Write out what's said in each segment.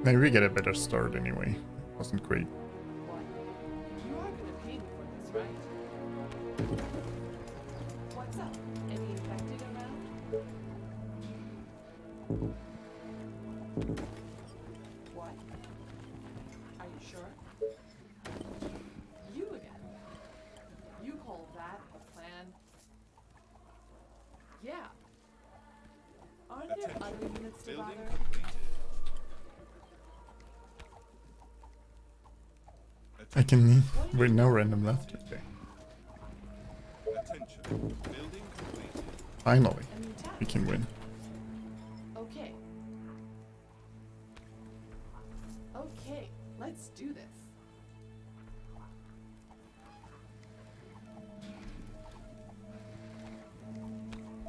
Maybe we get a better start anyway. Wasn't great. What? You are gonna pay me for this, right? What's up? Any infected around? What? Are you sure? You again? You call that a plan? Yeah. Aren't there other units to bother? I can wait, no random left. Okay. Attention. Building completed. Finally, we can win. Okay. Okay, let's do this.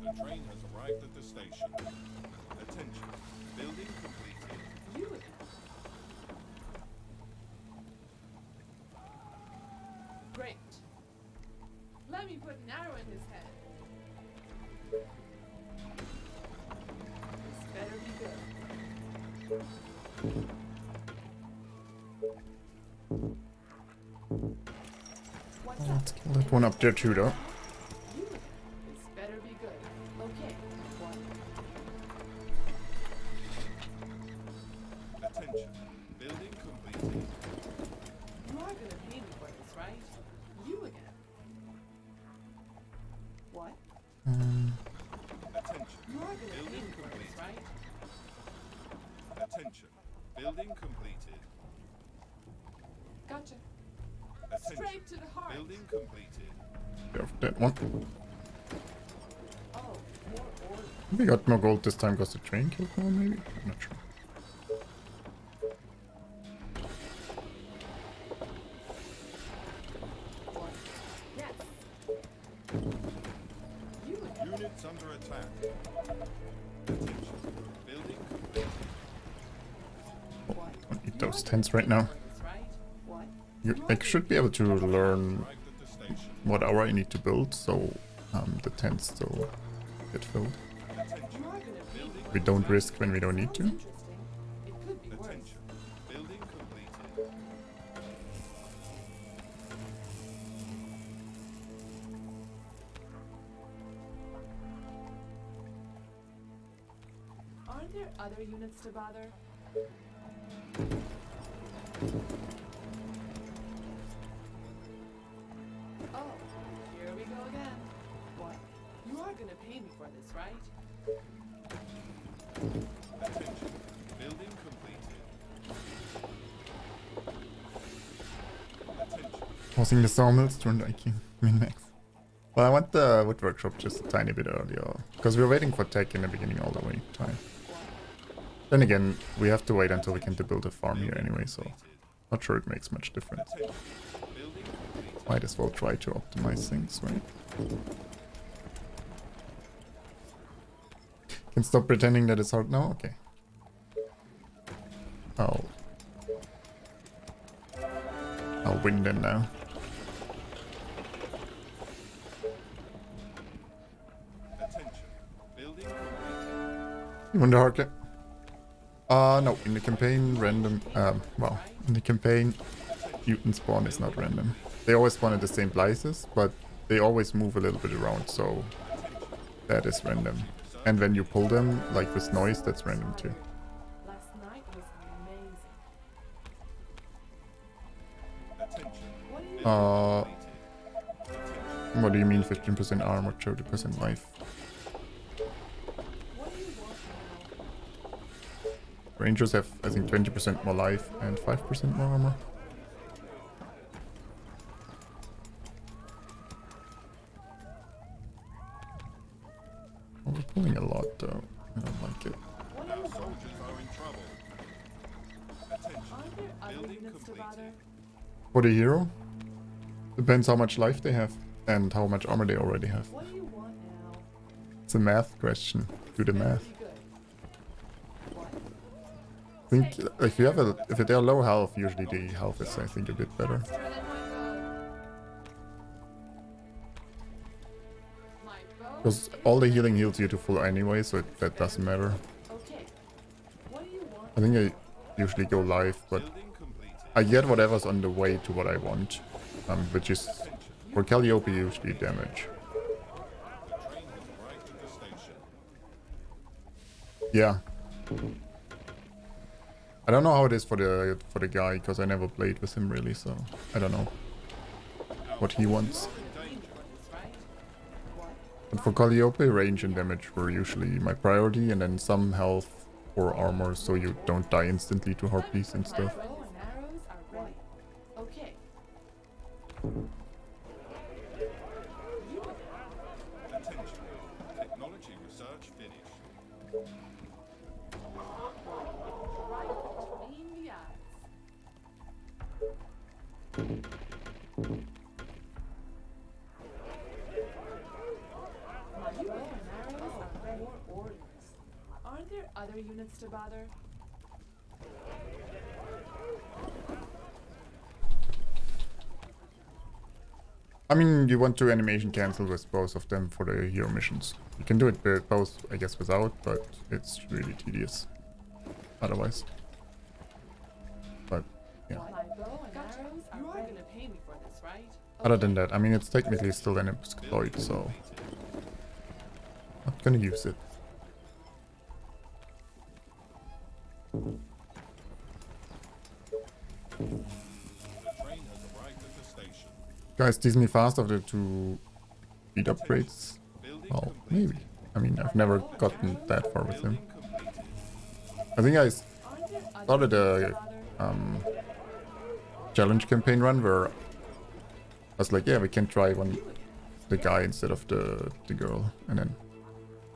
The train has arrived at the station. Attention. Building completed. You again. Great. Let me put an arrow in his head. This better be good. What's up? Let's kill that one up there too, though. You again. This better be good. Okay. What? Attention. Building completed. You are gonna pay me for this, right? You again. What? Attention. You are gonna pay Building me for this, completed. right? Attention. Building completed. Gotcha. Attention. Straight to the heart. Building completed. Yeah, that one. Oh, more orders. We got more gold this time because the train killed one, maybe? I'm not sure. What? Yes. You again. Units under attack. Attention. Building completed. What? Don't need those tents right now. For this, right? What? You like, should be able to learn Arrived at the station. what hour I need to build, so the tents still get filled. Attention. You are gonna pay me. We don't risk when we don't need to. Sounds interesting. It could be worse. Attention. Building completed. Aren't there other units to bother? Oh, here we go again. What? You are gonna pay me for this, right? Attention. Building completed. Attention. Pausing the sawmills to IQ min-max. Well, I want the wood workshop just a tiny bit earlier, because we were waiting for tech in the beginning all the way time. Then again, we have to wait until we can build a farm here anyway, so not sure it makes much difference. Attention. Building completed. Might as well try to optimize things, right? Can stop pretending that it's hard now? Okay. I'll win then now. Attention. Building completed. You want the hardcore? No, in the campaign, random, well, in the campaign, mutant spawn is not random. They always spawn at the same places, but they always move a little bit around, so that is random. And when you pull them, like with noise, that's random too. Last night was amazing. Attention. What do you Attention. What do you mean 15% armor, 30% life? What do you want now? Rangers have, I think, 20% more life and 5% more armor. Oh, we're pulling a lot though. I don't like it. What do Our you want soldiers now? are in trouble. Attention. Aren't there other Building units to bother? completed. For the hero? Depends how much life they have and how much armor they already have. What do you want now? It's a math question. Do the Better math. be good. What? I think if they're low health, usually the health is, I think, a bit better. Faster than my bow. Because all the healing heals you to full anyway, so that doesn't matter. Okay. What do you want? I think usually go live, but Building completed. I get whatever's on the way to what I want, which is for Calliope usually damage. The train has arrived at the station. Yeah. I don't know how it is for the guy because I never played with him really, so I don't know what he wants. But for Calliope, range and damage were usually my priority, and then some health or armor so you don't die instantly to harpies and stuff. Bow and arrows are ready. Okay. Attention. Technology research finished. Right between the eyes. My bow and arrows are ready. More orders. Aren't there other units to bother? I mean, you want to animation cancel with both of them for the hero missions. You can do it both, I guess, without, but it's really tedious otherwise. But, yeah. My bow and arrows are ready. Gonna pay me for this, right? Other than that, I mean, it's technically still an exploit, so... Not gonna use it. The train has arrived at the station. Guys, Disney fast after 2 speed upgrades? Building Well, completed. maybe. I mean, I've never gotten that far with him. Building completed. I think I Aren't there other started units a to bother? challenge campaign run where I was like, yeah, we can try the guy instead of the girl, and then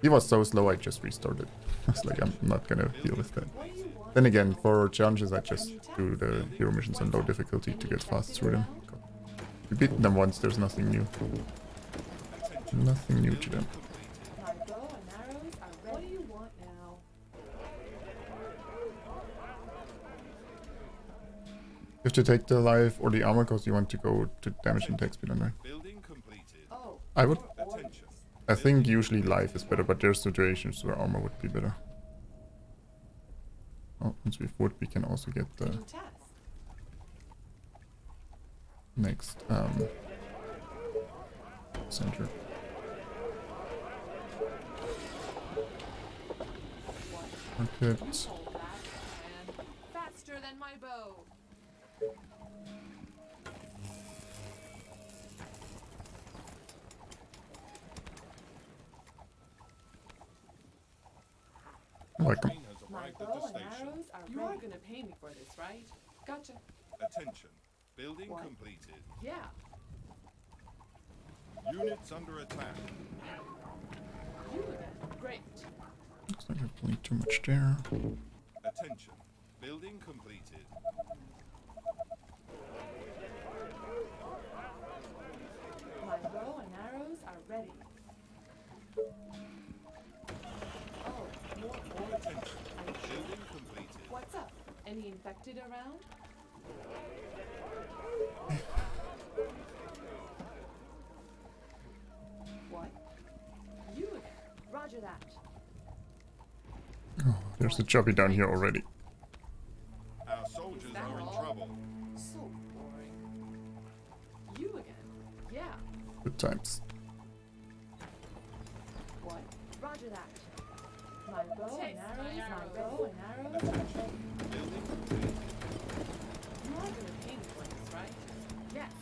he was so slow I just restarted. I was like, I'm not gonna deal with that. What do you want? Then again, for challenges I just do the hero missions on low difficulty to get fast through them. We beat them once, there's nothing new. Nothing new to them. My bow and arrows are ready. What do you want now? You have to take the life or the armor because you want to go to damage and attack speed, right? Building completed. Oh, I would. Attention. I think usually life is better, but there's situations where armor would be better. Oh, once with wood, we can also get the new task. next center. Market. Hold that, and faster than my bow. Welcome. Train has My arrived at bow the and station. arrows are You are gonna pay me for this, right? Gotcha. Attention. Building What? completed. Yeah. Units under attack. You again. Great. Looks like I've played too much there. Attention. Building completed. My bow and arrows are ready. Oh, more orders. Attention. Are you sure? Building completed. What's up? Any infected around? What? You again. Roger that. Oh, there's a chubby down here already. Our soldiers that are in all? trouble. So boring. You again. Yeah. Good times. What? Roger that. My bow and arrows, my bow and arrows. Attention. Building completed. You are gonna pay me for this, right? Yes.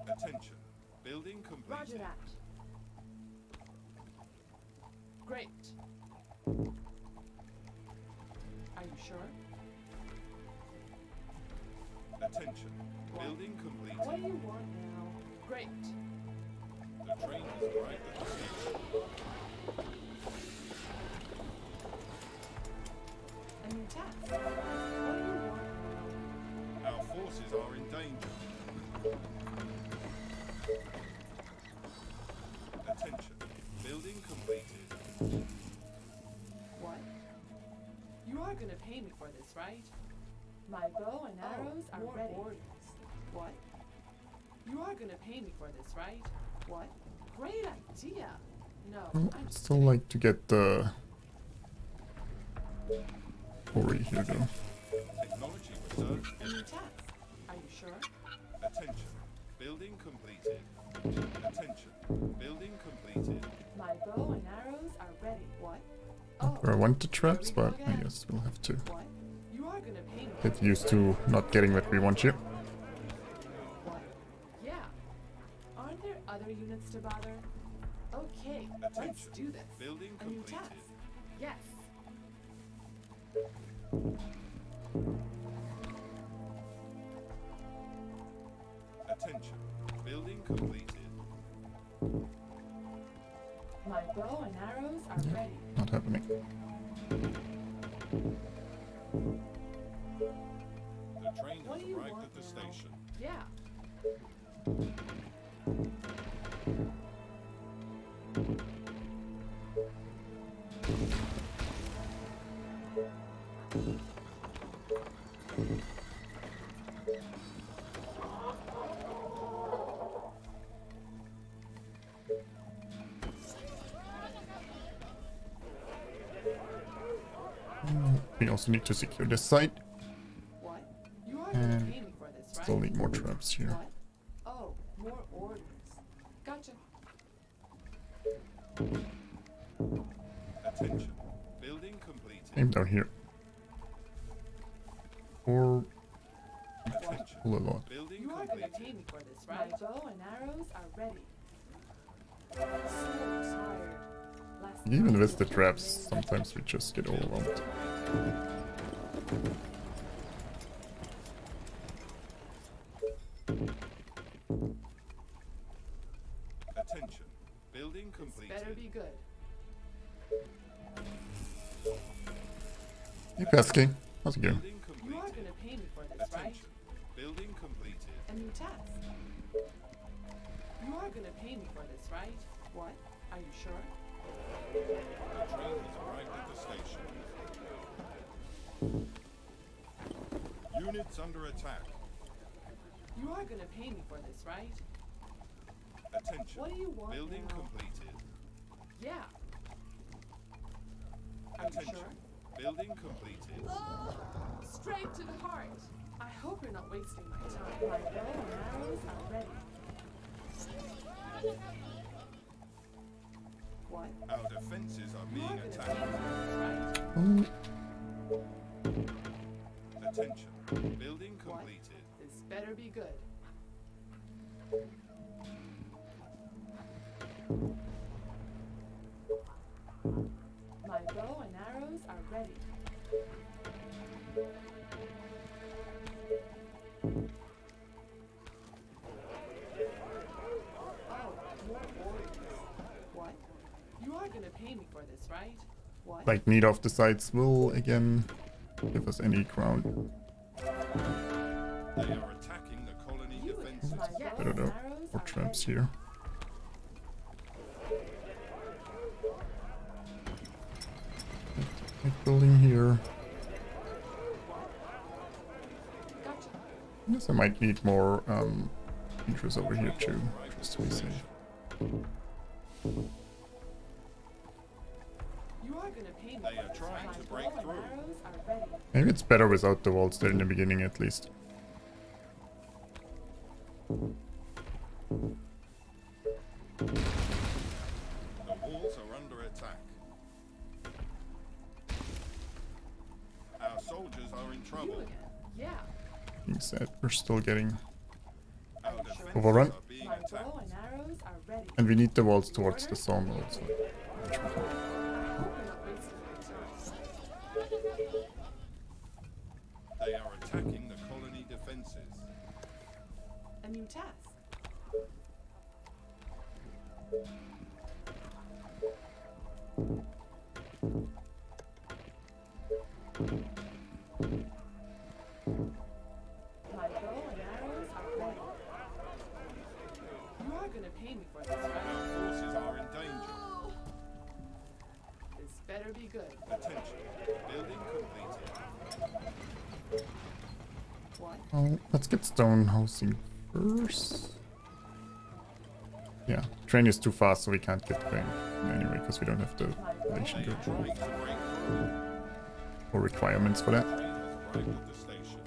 Attention. Building completed. Roger that. Great. Are you sure? Attention. Building completed. What do you want now? Great. The train has arrived at the station. A new task. What do you want now? Our forces are in danger. Attention. Building completed. What? You are gonna pay me for this, right? My bow and arrows are ready. Orders. What? You are gonna pay me for this, right? What? Great idea. No, I'm I'd still like to get the Ori here though. Technology research. A new task. Are you sure? Attention. Building completed. Attention. Building completed. My bow and arrows are ready. What? Oh, Where I want the there traps, we go but I again. guess we'll have to What? You are gonna pay me. get used to not getting what we want here. What? Yeah. Aren't there other units to bother? Okay, let's Attention. do this. Building A new completed. task. Yes. Attention. Building completed. My bow and arrows are Yeah. ready. Not happening. The train What has do you arrived want at the now? station. Yeah. We also need to secure this site. What? You are gonna And pay me for this, right? still need more traps here. What? Oh, more orders. Gotcha. Attention. Building completed. Aim down here. Or Attention. pull a lot. Building You are gonna completed. pay me for this, right? My bow and arrows are ready. So tired. Last Even night with the was traps, amazing. sometimes we just get overwhelmed. Attention. Building This completed. better be good. Hey Pesky, how's it going? Building You are completed. gonna pay me for this, right? Attention. Building completed. A new task. You are gonna pay me for this, right? What? Are you sure? The train has arrived at the station. Units under attack. You are gonna pay me for this, right? Attention. What do you want Building now? completed. Yeah. Are you Attention. sure? Building completed. Straight to the heart. I hope you're not wasting my time. My bow and arrows are ready. What? Our defenses are You are being gonna attacked. pay me for this, right? Attention. Building What? completed. This better be good. My bow and arrows are ready. Oh, more orders. What? You are gonna pay me for this, right? What? Like need off the sites will again give us any ground. They are attacking the colony You defenses. my I bow don't know. and arrows More are traps ready. here. Like building here. Gotcha. I guess I might need more features over here too, just to be safe. You are gonna pay me They for are this, trying right? to My break bow and through. arrows are ready. Maybe it's better without the walls there in the beginning at least. The walls are under attack. Our soldiers are in You trouble. again. Yeah. Being said, we're still getting, Our defenses Overrun. are being My attacked. bow and arrows are ready. and we need the walls towards the sawmill also. I hope you're not wasting my time. They are attacking the colony defenses. A new task. My bow and arrows are ready. You are gonna pay me for this, Our right? forces are in danger. This better be good. Attention. Building completed. What? Well, let's get stone housing first. Yeah, train is too fast, so we can't get going anyway because we don't have the relation They to are trying to break through. or requirements for that. Train has arrived at the station.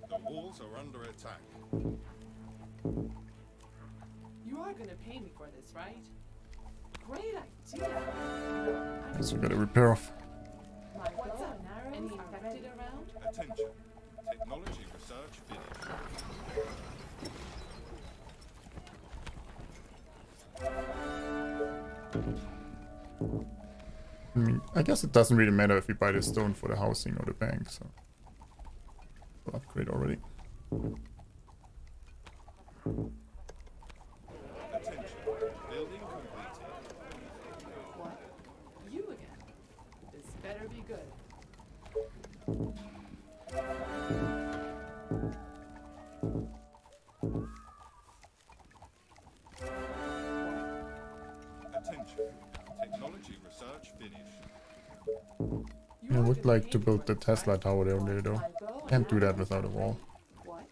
The walls are under attack. You are gonna pay me for this, right? Great idea. So we gotta repair off. My bow and arrows any infected around? Attention. Technology research finished. I mean, I guess it doesn't really matter if we buy the stone for the housing or the bank, so we'll upgrade already. Attention. Building completed. What? You again? This better be good. Attention. Technology research finished. I would like to build the Tesla tower down there though. Can't do that without a wall. What?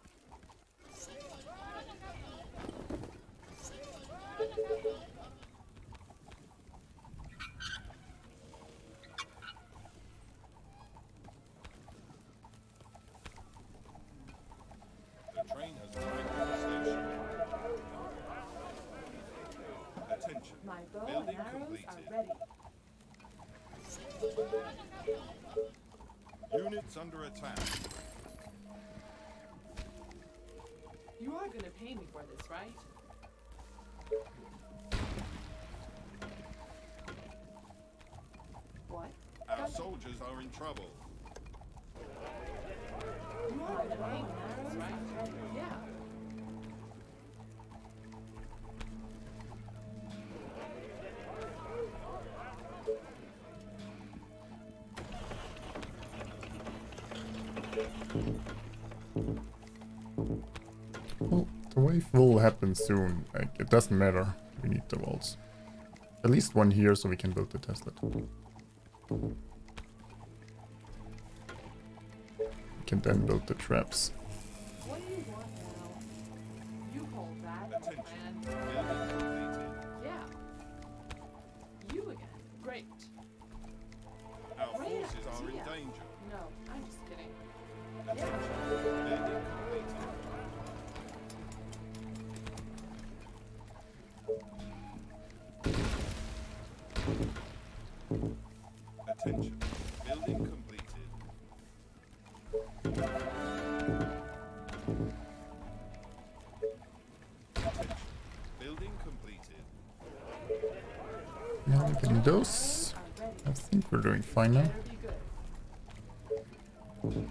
The train has arrived at the station. Attention. My bow and Building arrows completed. are ready. Units under attack. You are gonna pay me for this, right? What? Our soldiers are in trouble. You are gonna pay me for this, right? Yeah. Well, the wave will happen soon. Like, it doesn't matter. We need the walls. At least one here so we can build the Tesla tower. We can then build the traps. What do you want now? You call that a Attention. plan? Building completed. Yeah. You again. Great. Our Great forces are in idea. danger. No, I'm just kidding. Attention. Building completed. Attention. Building completed. Attention. Building completed. Now we're getting those. Are ready. I think we're doing fine now. Better be good. Okay.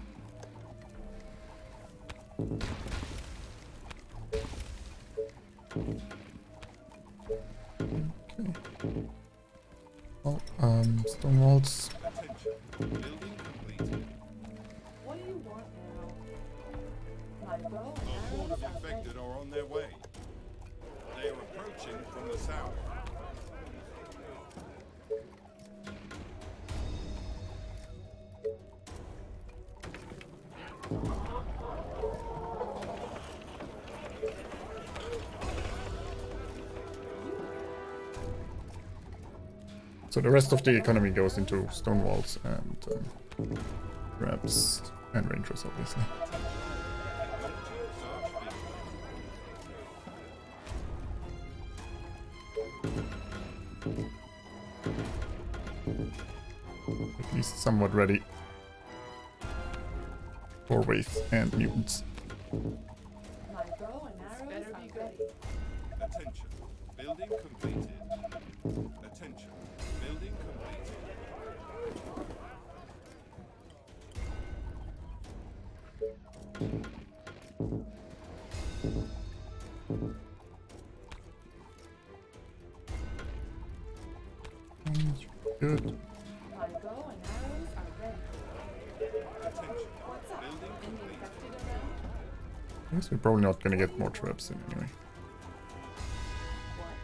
Well, stone walls. Attention. Building completed. What do you want now? My bow A and horde arrows of are ready. infected are on their way. They are approaching from the south. So the rest of the economy goes into stone walls and traps and rangers, obviously. Technology research finished. At least somewhat ready for wave and mutants. My bow and arrows better are be good. ready. Attention. Building completed. Attention. Building completed. Good. My bow and arrows are ready. Attention. What's up? Building Any completed. infected around? I guess we're probably not gonna get more traps in anyway. What?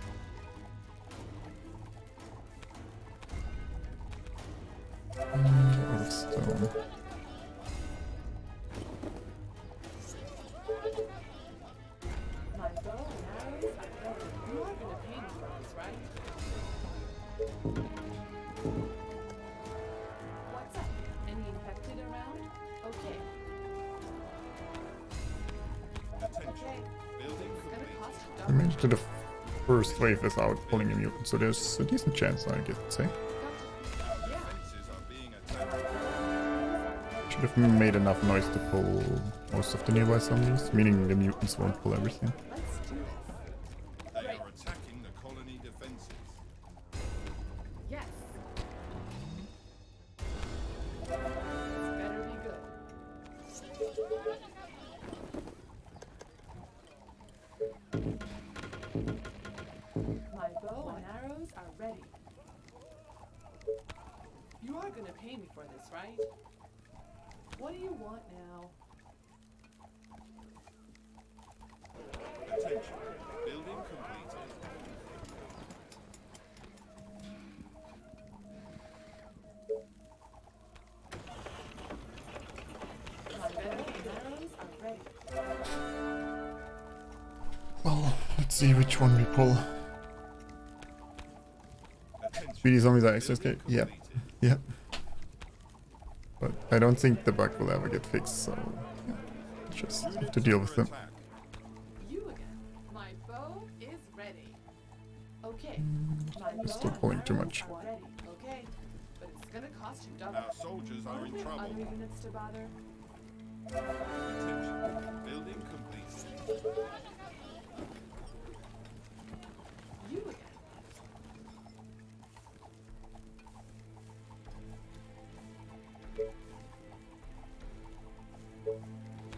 And out of stone. My bow and arrows are ready. You are gonna pay me for this, right? after the first wave is out pulling a mutant, so there's a decent chance, I guess, say. Defenses are being attacked. Should have made enough noise to pull most of the nearby zombies, meaning the mutants won't pull everything. Let's do this. They are attacking the colony defenses. Yes. This better be good. My bow and arrows are ready. You are gonna pay me for this, right? What do you want now? Attention. Building completed. My bow and arrows are ready. Well, let's see which one we pull. Attention. Speedy zombies are Building XSK? Yeah. completed. Yeah. But I don't think the bug will ever get fixed, so yeah. Just have Units to deal under with them. attack. You again. My bow is ready. Okay. My Still bow and pulling too arrows much. are ready. Okay. But it's gonna cost you double. Our soldiers are in Don't trouble. other units to bother. Attention. Building completed. You again.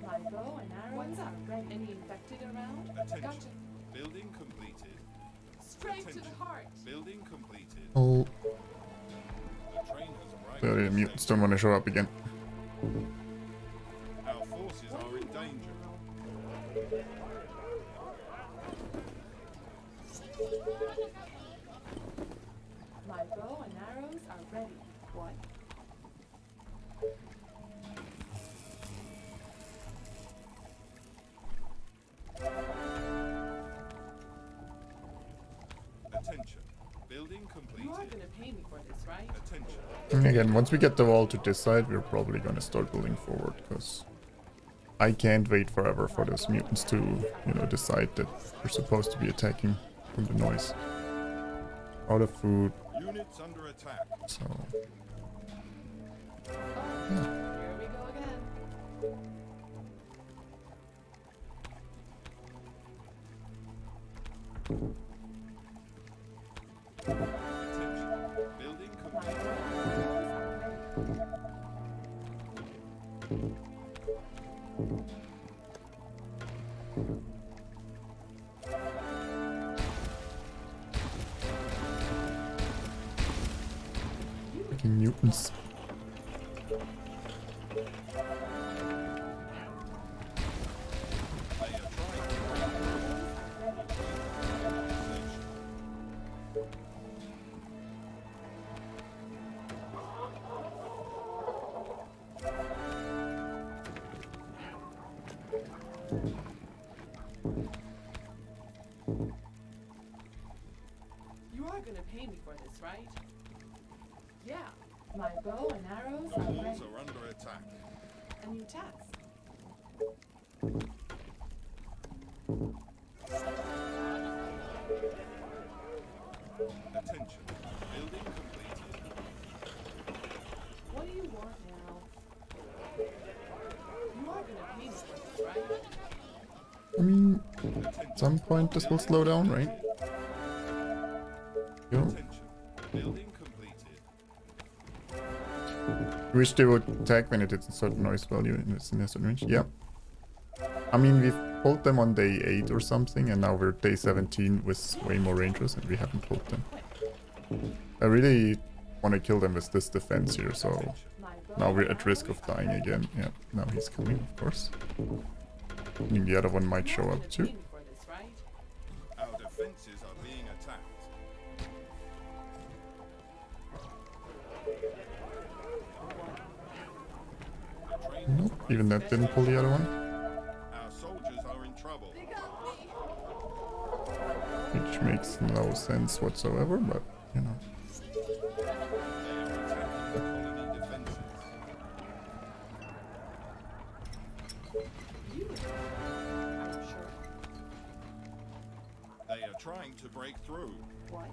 My bow and arrows are ready. Any infected around? Attention. Gotcha. Building completed. Straight to the Attention. heart. Building completed. Oh, The train has arrived. the at the mutants station. don't want to show up again. Our forces What are do in you want danger. now? My bow and arrows are ready. What? Attention. Building You are completed. gonna pay me for this, right? Attention. And again, once we get the wall to this side, we're probably gonna start building forward, because I can't wait forever for those mutants to, you know, decide that we're supposed to be attacking from the noise. Out of food, Units under attack. so Oh, here we go again. Attention. Building My completed. bow and arrows are ready. freaking mutants. They are trying to You are gonna pay me for this, right? Yeah. My bow and arrows The are walls ready. are under attack. A new task. Attention. Building completed. What do you want now? You are gonna pay me for this, right? I mean, Attention. at some point this will slow down, right? You know, Attention. Building completed. I wish they would attack when it hits a certain noise value in a certain range. Yeah. I mean, we've pulled them on day 8 or something, and now we're day 17 with way more rangers, and we haven't pulled them. I really want to kill them with this defense here, so My bow now we're and at risk arrows of are dying ready. again. Yeah, now he's coming, of course. And the other one might You show are up gonna too. pay me for this, right? Our defenses are being attacked. The train has Nope, arrived. even that didn't pull the other one, Our soldiers are in trouble. They got me. which makes no sense whatsoever, but you know. They are attacking the colony defenses. You again. Are you sure? They trying to break through. What?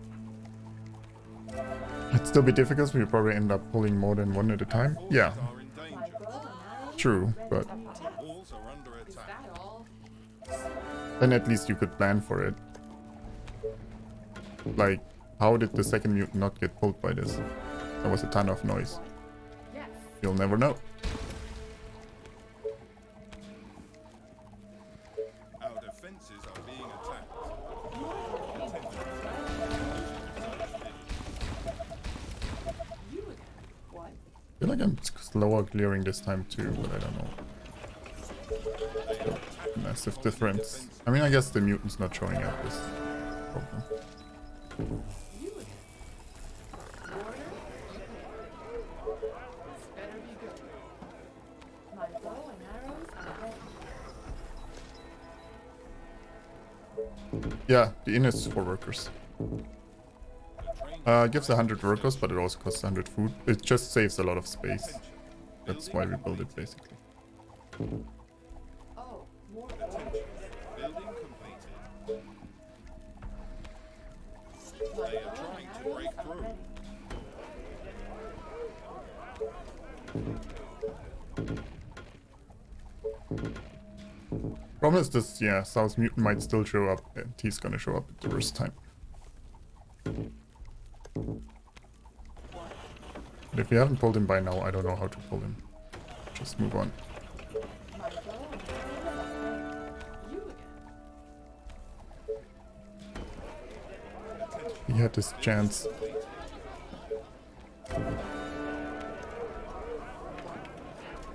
It'd still be difficult, so you probably end up pulling more than one at a time. Forces Yeah, are in My danger. bow and arrows true, but are ready. Walls are under Is attack. that all? then at least you could plan for it. Like, how did the second mutant not get pulled by this? There was a ton of noise. Yes. You'll never know. Our defenses are being attacked. You again. What? I feel like I'm slower clearing this time too, but I don't know. Massive difference. I mean, I guess the mutant's not showing up is a problem. You again. Order. This better be good. My bow and arrows are ready. Yeah, the inn is for workers. It gives 100 workers, but it also costs 100 food. It just saves a lot of space. That's why we build it, basically. Oh, more Attention. Building completed. My They are bow trying and to arrows break are through. ready. Problem is this, yeah, South Mutant might still show up, and he's gonna show up at the worst time. But if you haven't pulled him by now, I don't know how to pull him. Just move on. My bow and arrows are ready. You again. He had his chance.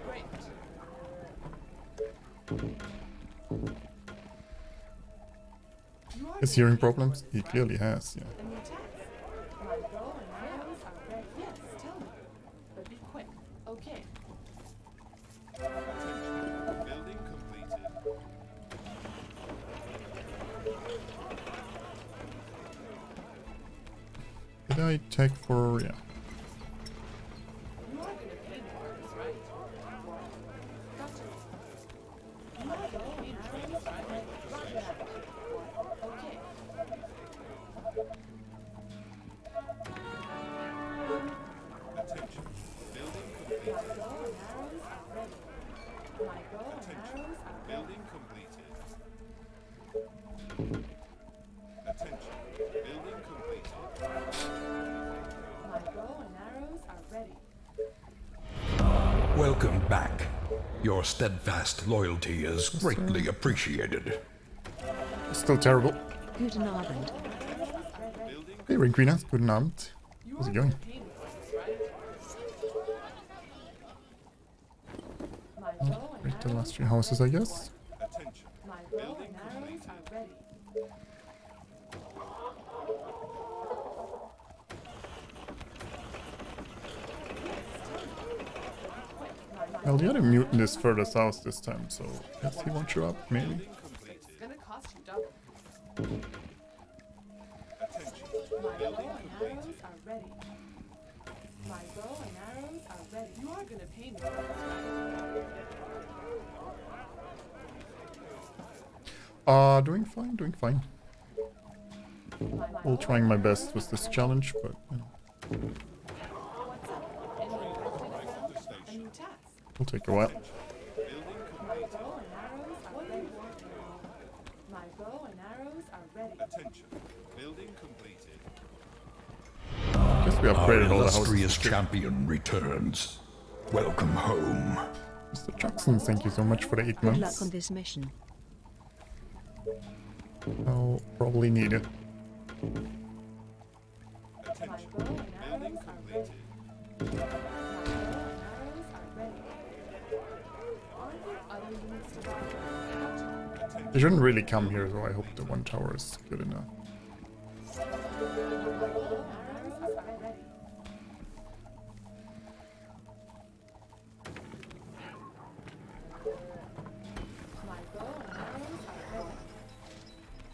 Great. You are His hearing problems? He clearly has, yeah. a new task. My bow and arrows are ready. Yes, tell me. But be quick. Okay. Attention. Building completed. Did I tag for, yeah. You are gonna pay me for this, right? What? Gotcha. My bow and arrows are ready. Roger that. What? Okay. Attention. Building My completed. bow and arrows are ready. My bow and Attention. arrows are ready. Building completed. Attention. Building completed. My bow and arrows are ready. Welcome back. Your steadfast loyalty is greatly appreciated. Still terrible. Guten Abend. Building Hey, Ring Queeners, guten Abend. You How's are it going? gonna pay me for this, right? My bow and Right, the arrows last three are houses, I ready. guess. attention. My bow Building and arrows completed. are ready. Well, the other mutant is further south this time, so I guess he won't show up, maybe. Building completed. It's gonna cost you double. Attention. My bow Building and arrows completed. are ready. My bow and arrows are ready. You are gonna pay me for this, right? Doing fine, doing fine. My All bow trying and my arrows best with are this ready. challenge, but, you know, What's up? Anyone interested in Right to a station. new task? it'll take a while. Building My completed. bow and arrows are ready. My bow and arrows are ready. Attention. Building completed. Guess we Our upgraded all the illustrious houses. champion returns. Welcome home. Mr. Jackson, thank you so much for the 8 Good luck months. on this mission. I'll probably need it. My Attention. bow and Building arrows are ready. completed. My bow and arrows are ready. Aren't there other units to buy? Gotcha. They shouldn't really come here, so I hope the one tower is good enough. My bow and arrows are ready. My bow and arrows are ready.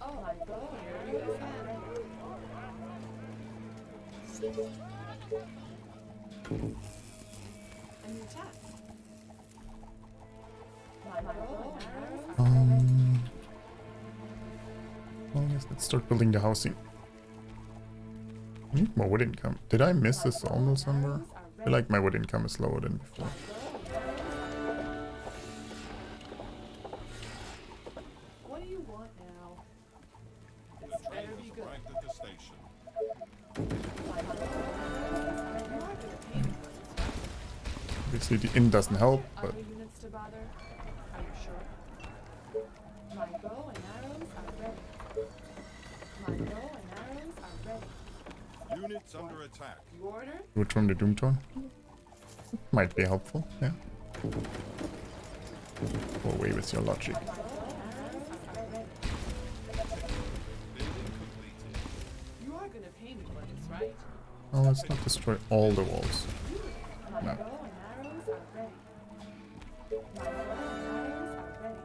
Oh, my bow and arrows are ready. A new task. My bow and arrows are ready. Well, yes, let's start building the housing. I need more wood income. Did I miss a sawmill somewhere? I feel like my wood income is lower than before. What do you want now? The This train better be has good. arrived at the station. Obviously the inn doesn't help, but Other units to bother? Are you sure? My bow and arrows are ready. My bow and arrows are ready. Units under attack. You order? wood from the Doomtown might be helpful, yeah. Go away with your logic. My bow and arrows are ready. Building completed. You are gonna pay me for this, right? Oh, let's not destroy all the walls. My No. bow and arrows are ready. My bow and arrows are ready.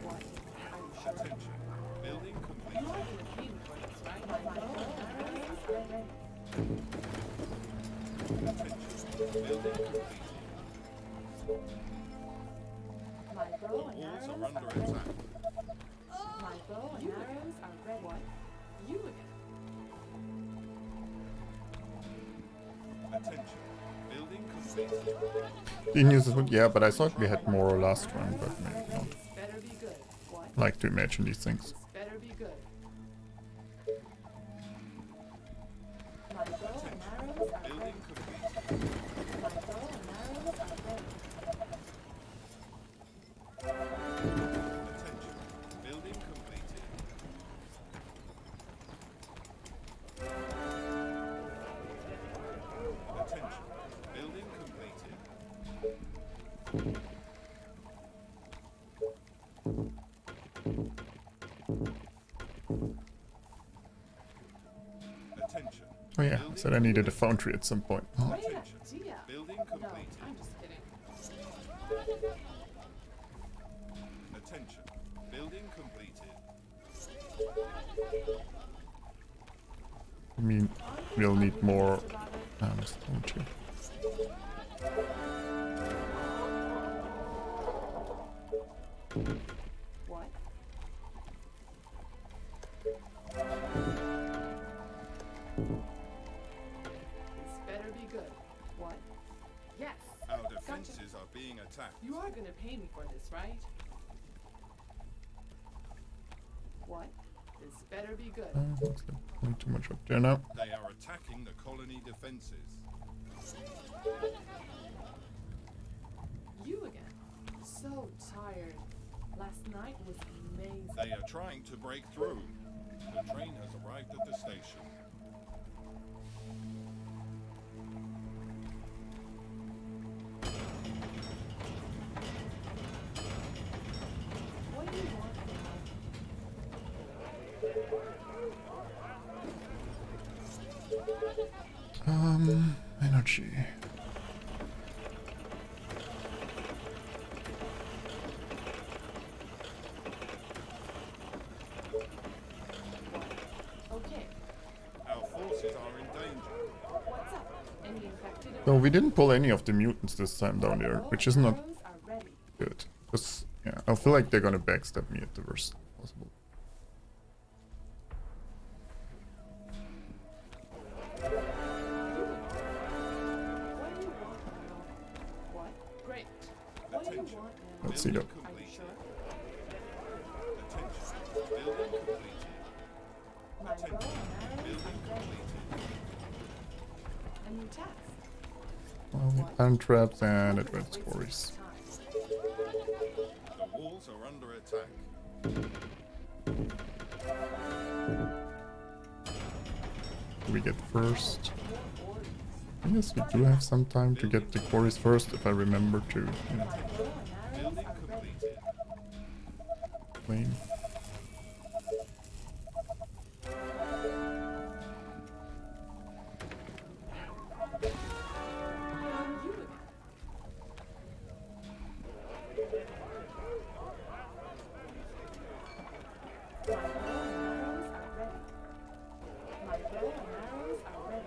What? Are you sure? Attention. Building You completed. are gonna pay me for this, right? My bow and arrows are ready. Attention. Building completed. My bow and Walls arrows are under are ready. attack. My bow and arrows are ready. What? You again? Attention. Building completed. Didn't use this wood, yeah, but I thought we had more last run, but maybe not. This better be good. What? I like to imagine these things. This better be good. My bow and arrows are ready. Building completed. My bow and arrows are ready. Attention. Building completed. Attention. Building completed. Attention. Oh yeah, I said I needed a foundry at some point. Oh, Great Attention. idea. Building No, completed. I'm just kidding. Attention. Building completed. I mean, we'll need more stone too. What? This better be good. What? Yes. Our defenses are being attacked. You are gonna pay me for this, right? What? This better be good. Looks like way too much up there now. They are attacking the colony defenses. You again. So tired. Last night was amazing. They are trying to break through. The train has arrived at the station. What do you want now? Energy. Okay. Our forces are in danger. What's up? Any infected? So we didn't pull any of the mutants this time down there, which is not Arrows are ready. good. Because, yeah, I feel like they're gonna backstab me at the worst possible. What do you want now? What? Great. What do you Attention. want now? Let's see though. Are you Completed. sure? Attention. Building completed. My bow and arrows Building are ready. completed. A new task. Well, we plant traps and Look at advanced wasting quarries. time. The walls are under attack. We get first. More orders. Yes, we do have some time to get the quarries first if I remember to, you know, My bow and arrows Building are ready. completed. claim. You again. My bow and arrows are ready. My bow and arrows are ready.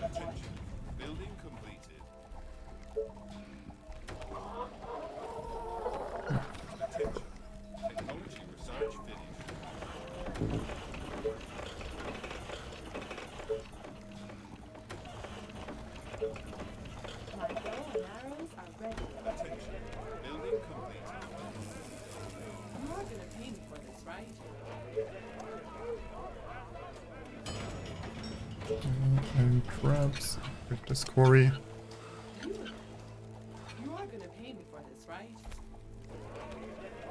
Attention. Building completed. slabs. With this quarry. You are gonna pay me for this, right?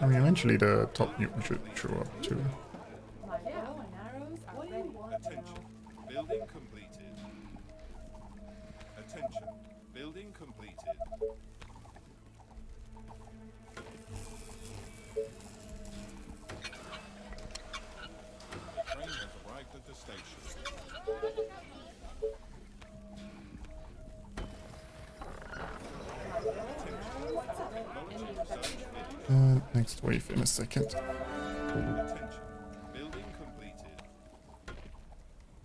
I mean, eventually the top mutant should show up too. My bow and arrows are ready. What do you want Attention. Building completed. Attention. Building completed. The train has arrived at the station. Next wave in a second. Attention. Building completed.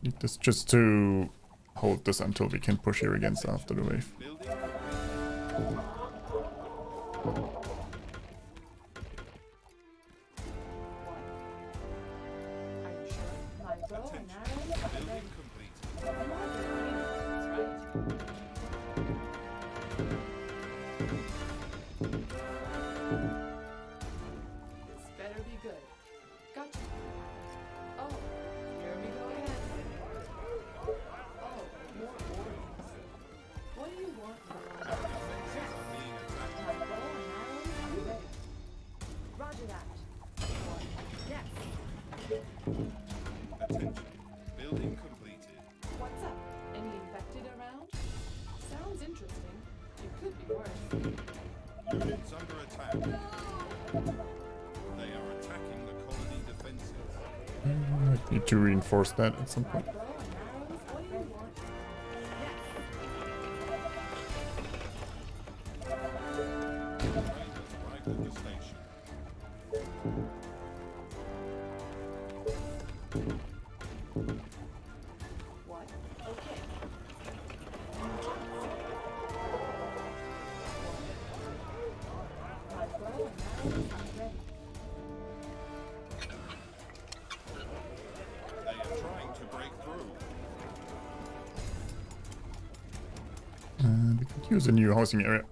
Need this just to hold this until we can push here against after the wave. Building completed. Are you sure? My bow and Attention. arrows are Building ready. completed. You are gonna pay me for this, right? This better be good. Gotcha. Oh, here we go again. Oh, more orders. What do you want now? Defenses are being attacked. My bow and arrows are ready. Roger that. Yes. Attention. Building completed. What's up? Any infected around? Sounds interesting. It could be worse. Units under attack. They are attacking the colony defenses. Might need to reinforce that at some My point. bow and arrows, what do you want? Yes. The train has arrived at the station. What? Okay. My bow and arrows are ready. They are trying to break through. We could use a new housing area.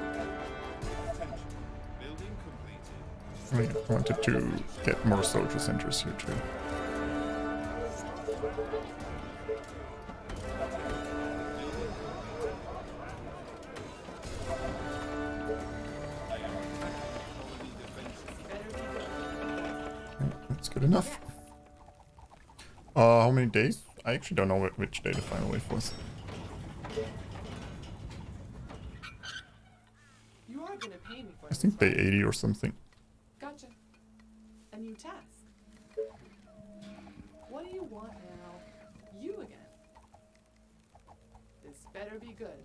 Attention. Building completed. I wanted to get more soldier centers here too. They are attacking the colony defenses. Better be good. That's good enough. How many days? I actually don't know which day the final wave was. You are gonna pay me for I this, think day right? 80 or something. Gotcha. A new task. What do you want now? You again. This better be good.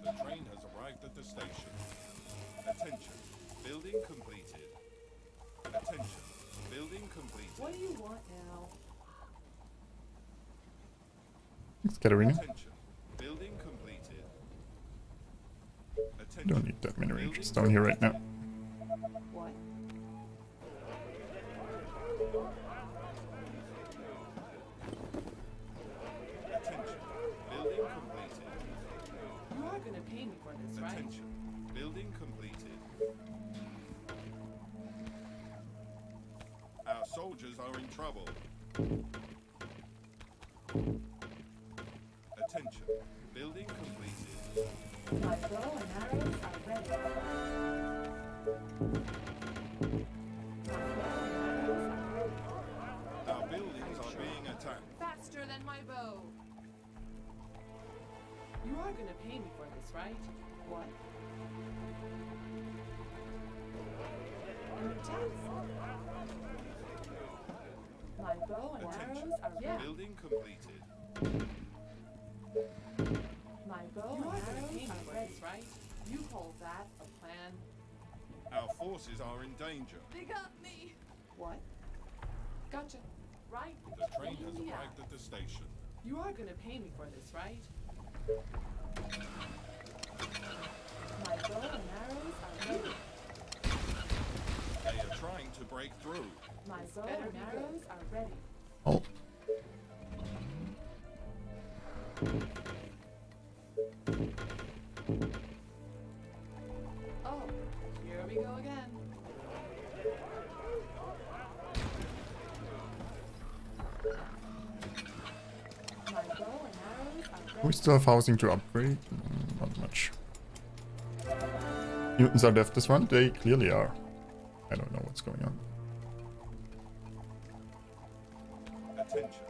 The train has arrived at the station. Attention. Building completed. Attention. Building completed. What do you want now? Thanks, Katarina. Attention. Building completed. Attention. Don't need that many ranges down here right now. What? Attention. Building completed. You are gonna pay me for this, right? Attention. Building completed. Our soldiers are in trouble. Attention. Building completed. My bow and arrows are ready. My bow and arrows are ready. Our buildings are being attacked. Faster than my bow. You are gonna pay me for this, right? What? A new task. My bow and Attention. arrows are ready. Building completed. My bow and arrows are ready, right? You call that a plan? Our forces are in danger. They got me. What? Gotcha. Right. The train has Yeah. arrived at the station. You are gonna pay me for this, right? My bow and arrows are ready. They are trying to break through. My bow and arrows are ready. Oh, We still have housing to upgrade? Not much. Mutants are deaf this one? They clearly are. I don't know what's going on. Attention.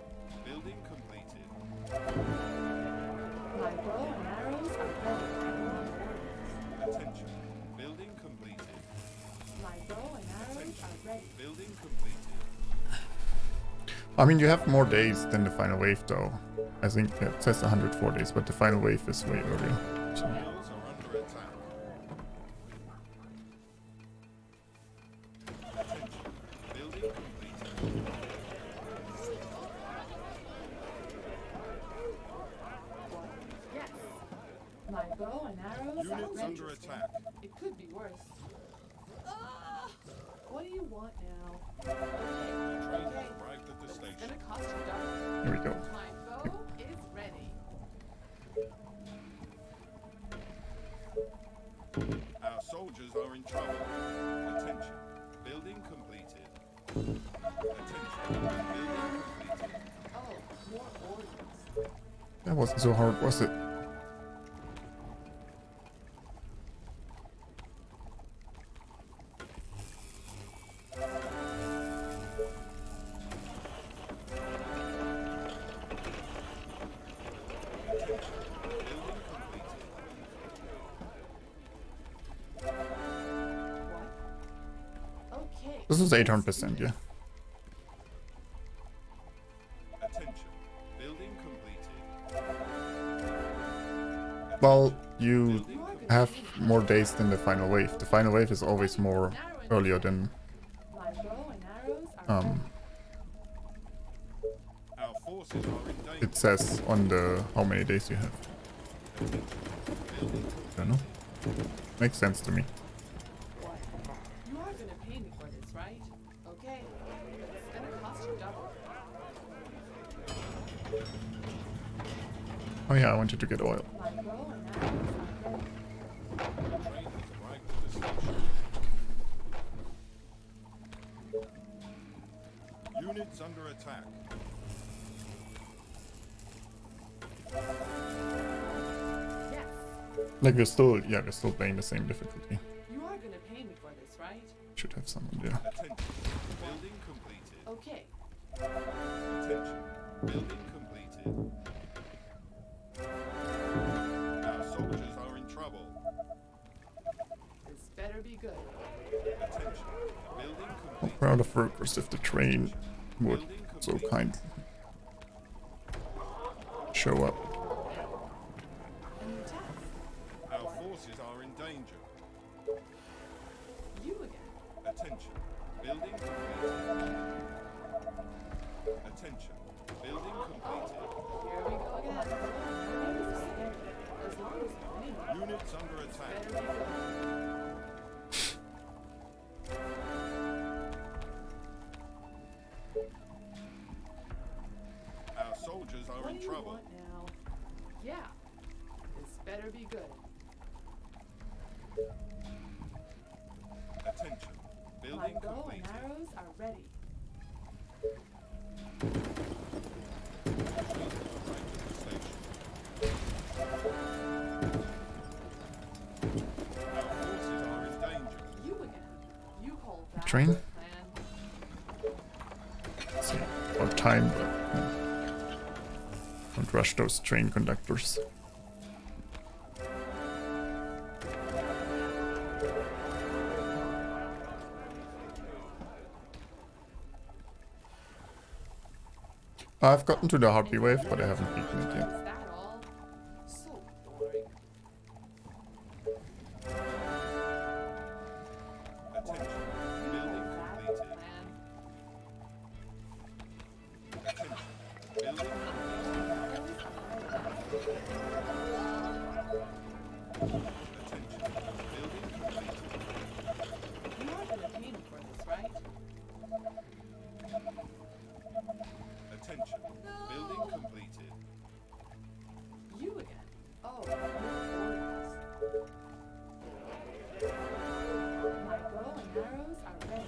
Building completed. My bow and arrows are ready. Attention. Building completed. My bow and arrows are ready. Building completed. I mean, you have more days than the final wave, though. I think it says 104 days, but the final wave is way earlier. So. Mills are under attack. Attention. Building completed. Yes. My bow and arrows are Units ready. under attack. It could be worse. What do you want now? The train has Okay. arrived at the It's station. gonna cost you double. Here we go. My bow is ready. Our soldiers are in trouble. Attention. Building completed. Attention. Building completed. Oh, more orders. That wasn't so hard, was it? Okay. This is 800%, yeah. Attention. Building completed. Well, you have more days than the final wave. The final wave is always more earlier than My bow and arrows are um, Our forces are in danger. it says on the how many days you have. I don't know. Makes sense to me. what? You are gonna pay me for this, right? Okay. It's gonna cost you double. Oh yeah, I wanted to get oil. My bow and arrows are ready. The train has arrived at the station. Units under attack. Yes. Like we're still playing the same difficulty. You are gonna pay me for this, right? Should have someone there. Attention. Building completed. Okay. Attention. Building completed. Our soldiers are in trouble. This better be good. Attention. Building I'm complete. proud of workers if the train would so kind show up. A new task. Our forces are in danger. You again. Attention. Building completed. Attention. Building completed. Here we go again. As long as I'm winning, Units under attack. better be good. Our soldiers are What in do you trouble. want now? Yeah. This better be good. Attention. My Building bow and completed. arrows are ready. Our forces are in danger. You again. You call that Train? a plan? Let's see, about time, but don't rush those train conductors. I've gotten to the heartbeat wave, but I haven't beaten it yet. Is that all? So boring. Attention. Building That completed. plan? Attention. Building completed. Attention. Building completed. You are gonna pay me for this, right? Attention. Building completed. You again. Oh, more orders. My bow and arrows are ready.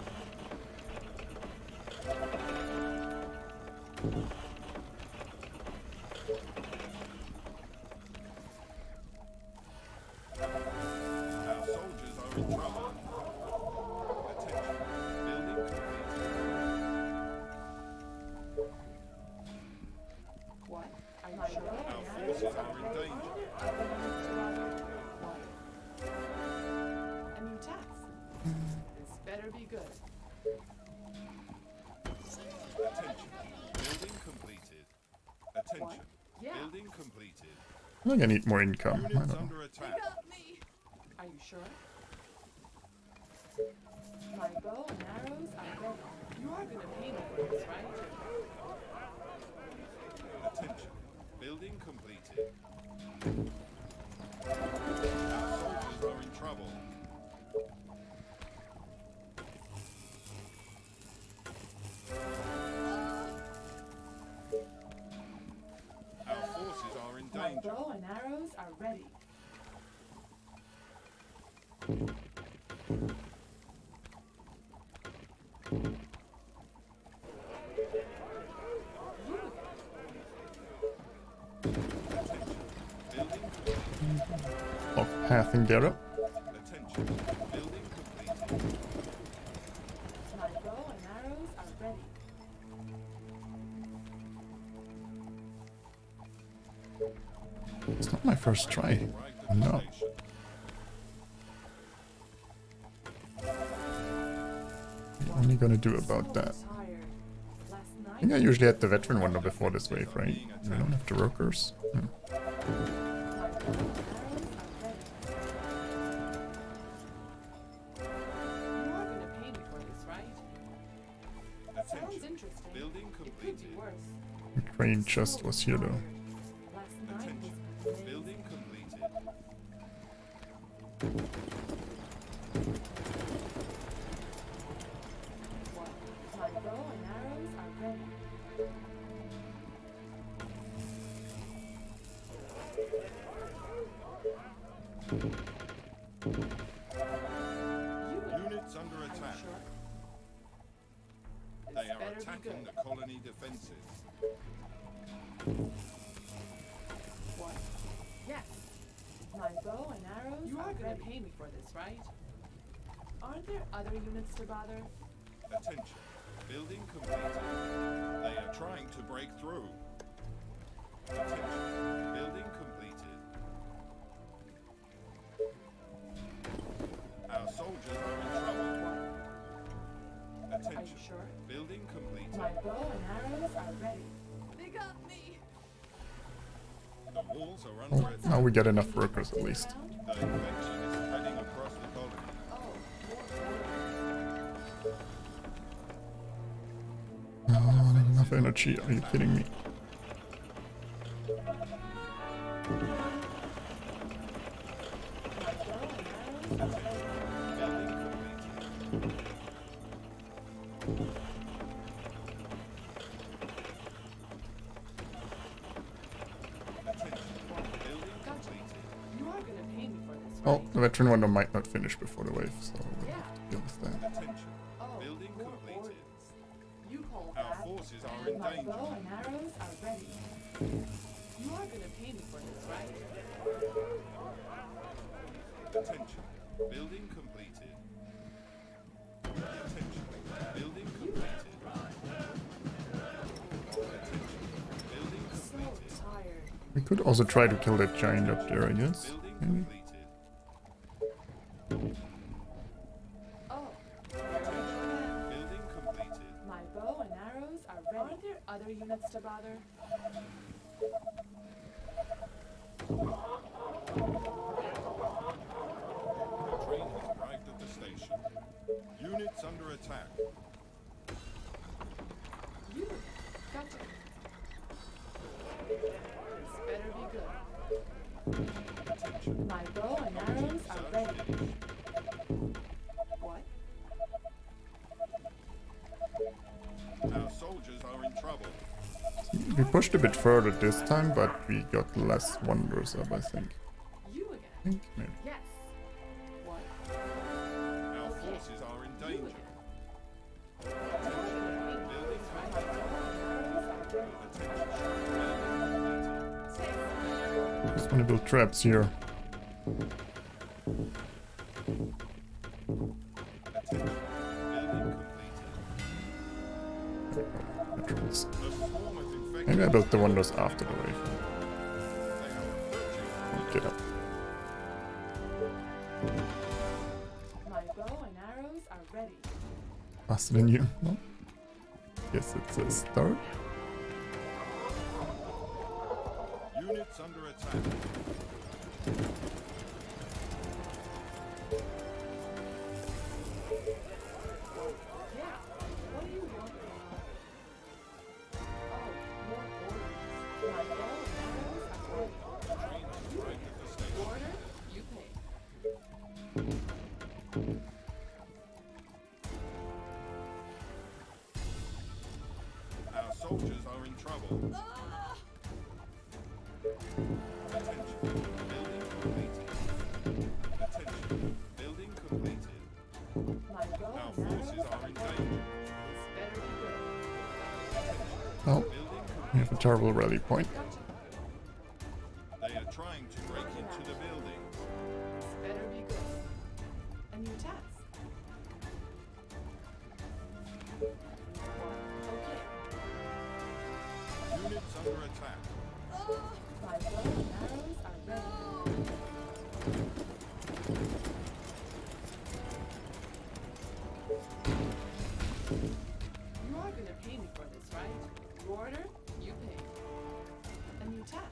I think I need more income. I Units don't know. under attack. Are you sure? My bow and arrows are ready. You are gonna pay me for this, right? Attention. Building completed. Our soldiers are in trouble. Our forces are in My danger. bow and arrows are ready. You Building completed. Block pathing there up. Attention. Building completed. My bow and arrows are ready. It's not my first try. Right at the No. station. What are you gonna do about that? So tired. Last I night think I usually had the veteran one before this wave, right? We don't have the workers. Hmm. my bow and arrows are ready. You are gonna pay me for this, right? Sounds Attention. interesting. Building It could be completed. worse. The train just was here though. Last night Attention. was Building completed. what? My bow and arrows are ready. You Units under are you attack. sure? They This are better be attacking good. the colony defenses. What? Yes. My bow and arrows You are are gonna pay me for this, right? Aren't there other units to bother? Attention. Building completed. They are trying to break through. Attention. Building completed. Our soldiers are in trouble. What? Are you Attention. sure? Building completed. My bow and arrows are ready. They got me. The walls are Oh, under attack. now we get enough workers at least. The infection is spreading across the colony. Oh, Not enough energy. Are you kidding me? my bow and arrows are ready. Building completed. Attention. Building completed. You are gonna pay me for this, Oh, right? the veteran one might not finish before the wave, so we'll Yeah. have to deal with that. Attention. Oh, Building more completed. orders. You call Our that? forces are in My danger. bow and arrows are ready. You are gonna pay me for this, right? Attention. Building completed. Attention. Building completed. Attention. Building So completed. tired. We could also try to kill that giant up there, I guess. Building Maybe. completed. Oh, Building completed. my bow and arrows are ready. Aren't there other units to bother? The train has arrived at the station. Units under attack. You gotcha. This better be good. Attention. My bow and arrows are Search ready. finished. What? Our soldiers are in trouble. We pushed a bit further this time, but we got less wonders up, I think. You I again? think maybe. Yes. What? Our forces are in You danger. again? Building completed. Just wanna build traps here. Attention. Building completed. Veterans. The swarm of infected Maybe I built the wonders after the wave. They are approaching. Get up. My bow and arrows are ready. Faster than you. No? Guess it's a start. Units under attack. Yeah. What do you want now? Oh, more orders. My bow and arrows are ready. Train has arrived at the station. Order, you pay. Our soldiers are in trouble. Attention. Building completed. Attention. Building completed. My bow Our and forces arrows are in danger. This better be good. Oh, Building we have a completed. terrible rally point. Gotcha. They are trying to break into the buildings. This better be good. A new task. Okay. Units under attack. My bow and arrows are ready. You are gonna pay me for this, right? You order, you pay. A new task.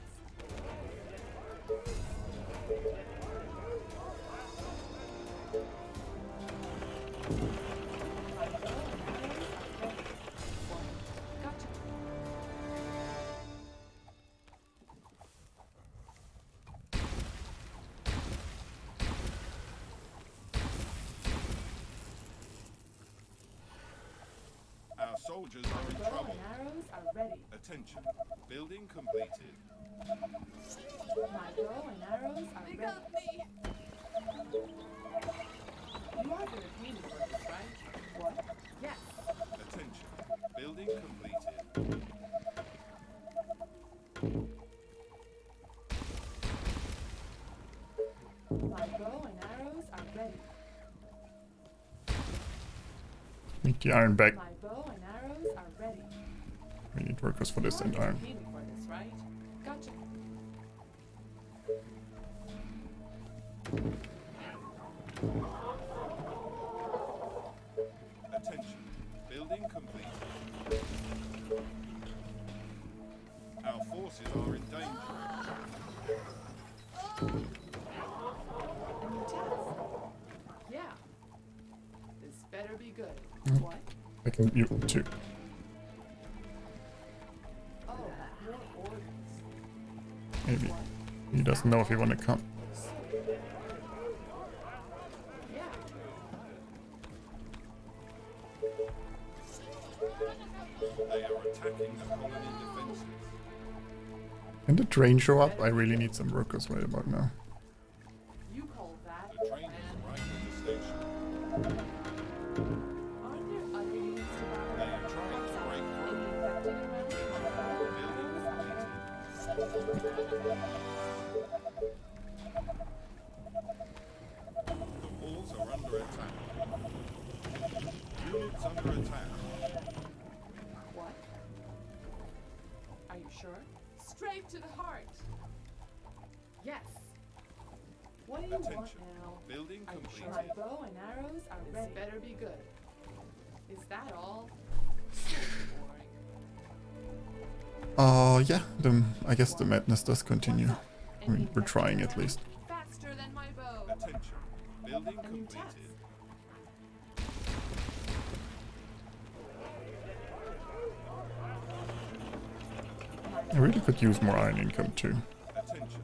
My bow and arrows are ready. Gotcha. Our soldiers are in Bow trouble. and arrows are ready. Attention. Building completed. My bow and arrows are ready. You are gonna pay me for this, right? What? Yes. Attention. Building completed. My bow and arrows are ready. Need the iron back. My bow and arrows are ready. We need workers for this and You are iron. gonna pay me for this, right? Gotcha. Attention. Building completed. Our forces are in danger. A new task. Yeah. This better be good. What? I can you too. Oh, more orders. Maybe. He doesn't know if he wanna come. Yeah. They are attacking the colony defenses. Can the train show up? I really need some workers right about now. You call that The a train has plan? arrived at the station. Aren't there other units to battle? They are trying to break Any through. infected around? Building completed. The walls are under attack. Units under attack. What? Are you sure? Straight to the heart. Yes. What do you want Attention. now? Building Are you sure? completed. My bow and arrows are ready. This better be good. Is that all? So boring. Yeah, I guess the madness does continue. I mean, we're trying at least. Faster than my bow. Attention. Building A new task. completed. I really could use more iron income too. Attention.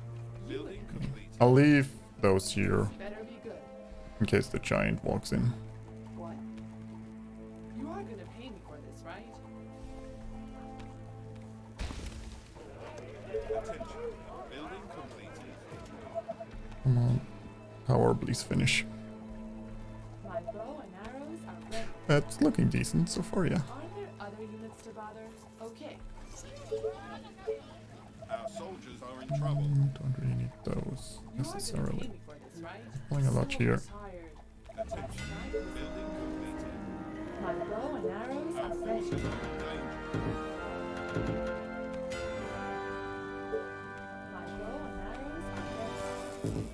Building completed. I'll leave those here Better be good. in case the giant walks in. What? You are gonna pay me for this, right? Attention. Building completed. Come on. Power, please finish. My bow and arrows are ready. That's looking decent so far, yeah. Aren't there other units to bother? Okay. Our soldiers are in trouble. Don't really need those You are gonna pay necessarily. me for this, right? Pulling a lot So here. tired. Attention. Building completed. My bow and arrows Our are forces ready. are in danger. My bow and arrows are ready.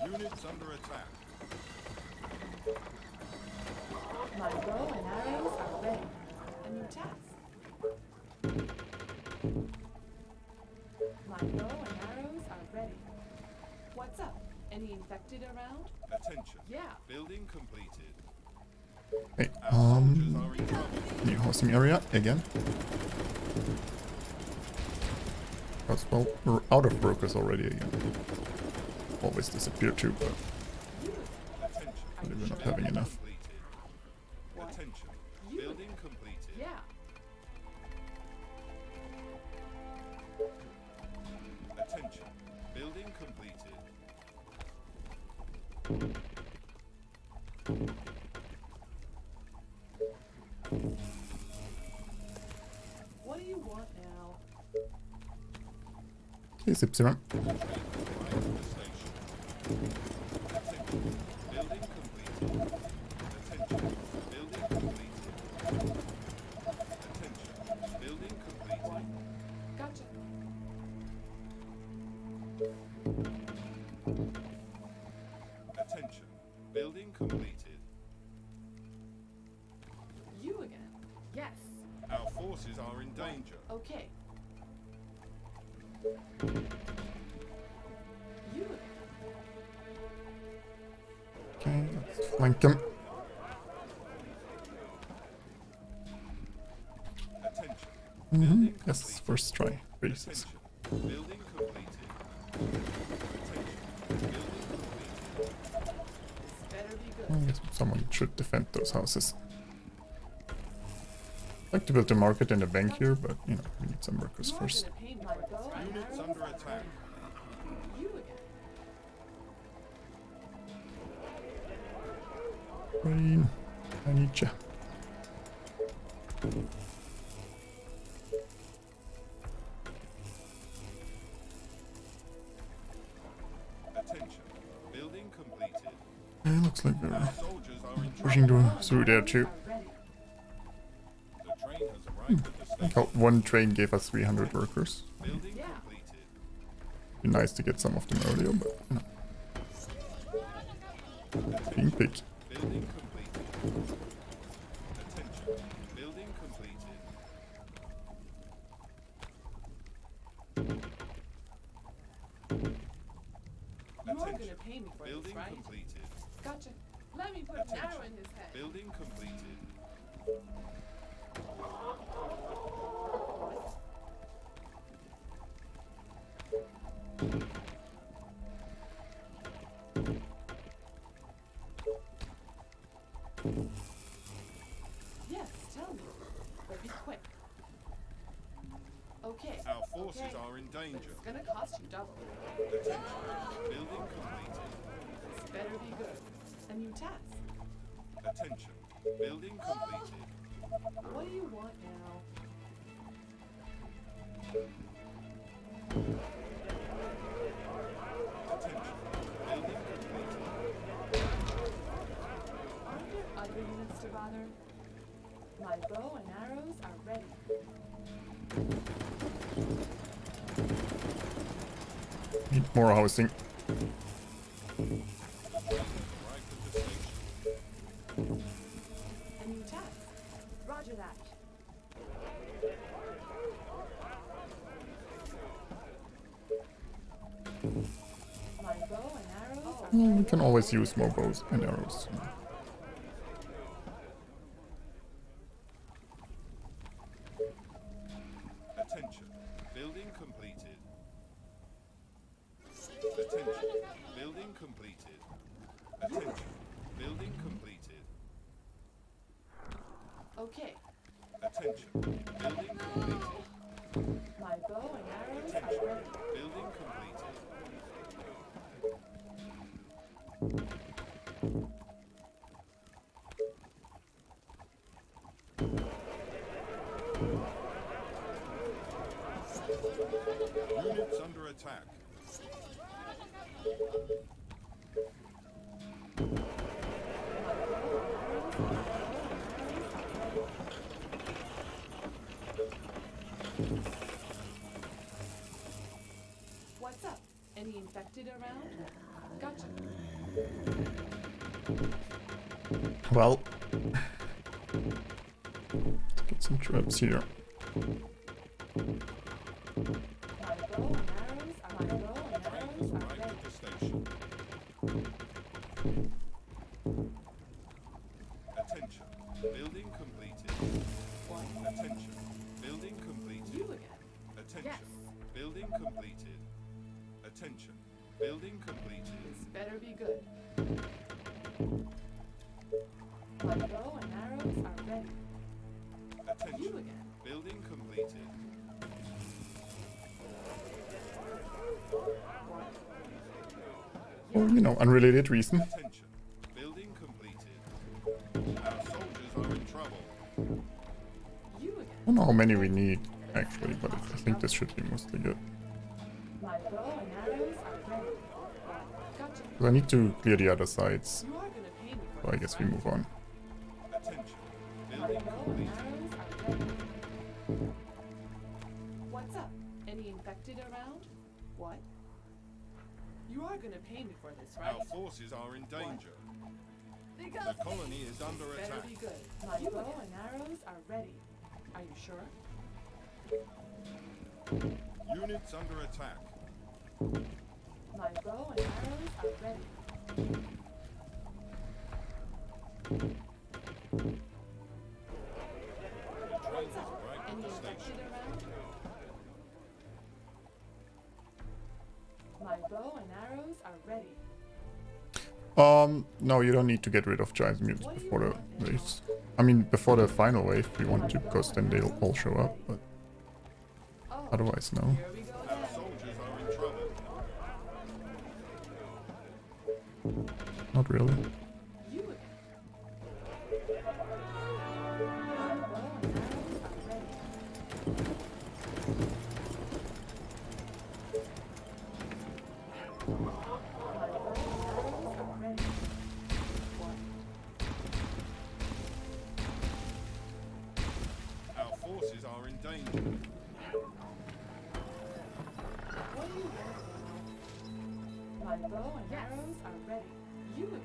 Units under attack. My bow and arrows are ready. A new task. My bow and arrows are ready. What's up? Any infected around? Attention. Yeah. Building completed. Hey, Our soldiers are in trouble. new housing area again. Because, well, we're out of brokers already again. Always disappear too, but Attention. really we're not having enough. Completed. What? Attention. You Building completed. Yeah. Attention. Building completed. What do you want now? Okay, Zipzera. Arrived at the station. Attention. Building completed. Attention. Building completed. Attention. Building completed. Gotcha. Attention. Building completed. You again. Yes. Our forces are in danger. Okay. You again. Okay, let's flank him. Attention. Mm-hmm. Yes, first try. Bases. Attention. Building completed. Attention. Building completed. This better be good. I guess someone should defend those houses. I'd like to build a market and a bank here, but you know, we need some workers You are first. gonna pay me for this, right? Units under attack. You again. Rain, I need ya. Attention. Building completed. Yeah, looks like we're Our soldiers are in pushing trouble. through there too. Are ready. The train has arrived at the I station. thought one train gave us 300 workers. Building Yeah. completed. Be nice to get some of them earlier, but you know, being picked. Building completed. Attention. Building completed. You are gonna Attention. pay me for Building this, right? completed. Gotcha. Let me put an Attention. arrow in his head. Building completed. Yes, tell me. But be quick. Okay. Our forces okay. are in But danger. it's gonna cost you double. Attention. Building completed. This better be good. A new task. Attention. Building completed. What do you want now? Attention. Building completed. Aren't there other units to bother? My bow and arrows are ready. Need more housing. Arrived at the station. A new task. Roger that. My bow and arrows are Well, we can always use more bows and arrows. Attention. Building completed. Attention. Building completed. Attention. Building completed. okay. Attention. Building completed. My bow and arrows Attention. are ready. Building completed. Units under attack. What's up? Any infected around? Gotcha. Well, Let's get some traps here. My bow and arrows are Train has arrived ready. at the station. Attention. Building completed. What? Attention. Building completed. You again? Attention. Yes. Building completed. Attention. Building completed. This better be good. My bow and arrows are ready. You Attention. again? Building completed. What? For, you know, unrelated reason. Attention. Building completed. Our soldiers are in trouble. You I again? don't know how many we need, actually, but I think this should be mostly good. My bow and arrows are ready. Gotcha. 'Cause I need to clear the other sides, You are gonna pay me for so I this, guess we right? move on. Attention. My Building bow and completed. arrows are ready. What's up? Any infected around? What? You are gonna pay me for this, right? Our forces are in danger. The colony is under Better attack. be good. My bow and arrows are ready. Are you sure? Units under attack. My bow and arrows are ready. The train has arrived at Any the infected station. around? My bow and arrows are ready. No, you don't need to get rid of giant mutants before the waves. I mean, before the final wave, if you want to, because then they'll all show up, but Oh, otherwise, no. here we go Our again. soldiers are in trouble. Not really. You again. My bow and arrows are ready. My bow and arrows are ready. What? Our forces are in danger. What do you want? My bow and arrows are ready. You again.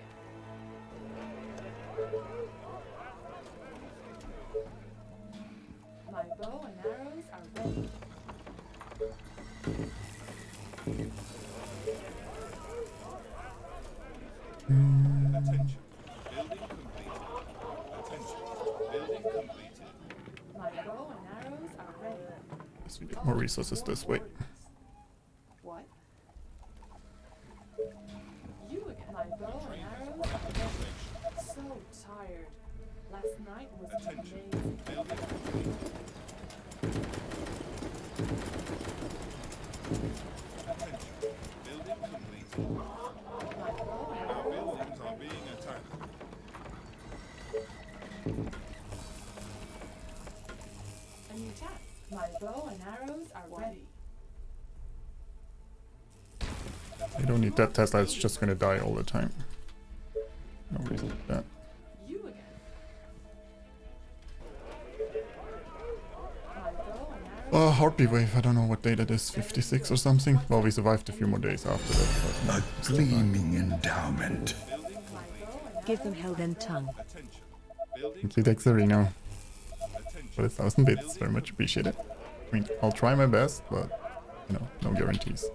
My bow and arrows are ready. Attention. Building completed. Attention. Building completed. My bow and arrows are ready. Guess we get more resources this way. What? You again. My bow and Train has arrows arrived are at the ready. station. So tired. Last night was Attention. amazing. Building completed. Attention. Building completed. My bow and Our arrows buildings are being attacked. a new task. My bow and arrows are ready. You don't need that Tesla, it's just gonna die all the time. No reason for that. You again. My bow and arrows. Heartbeat wave, I don't know what date it is, 56 or something. Well, we survived a few more days after that, but A no, still not. gleaming endowment. Building My completed. bow and Give them arrows hell are then ready. tongue. Attention. Building Complete Exarino Attention. for the 1,000 bits, very much appreciated. I mean, I'll try my best, but, you know, no guarantees.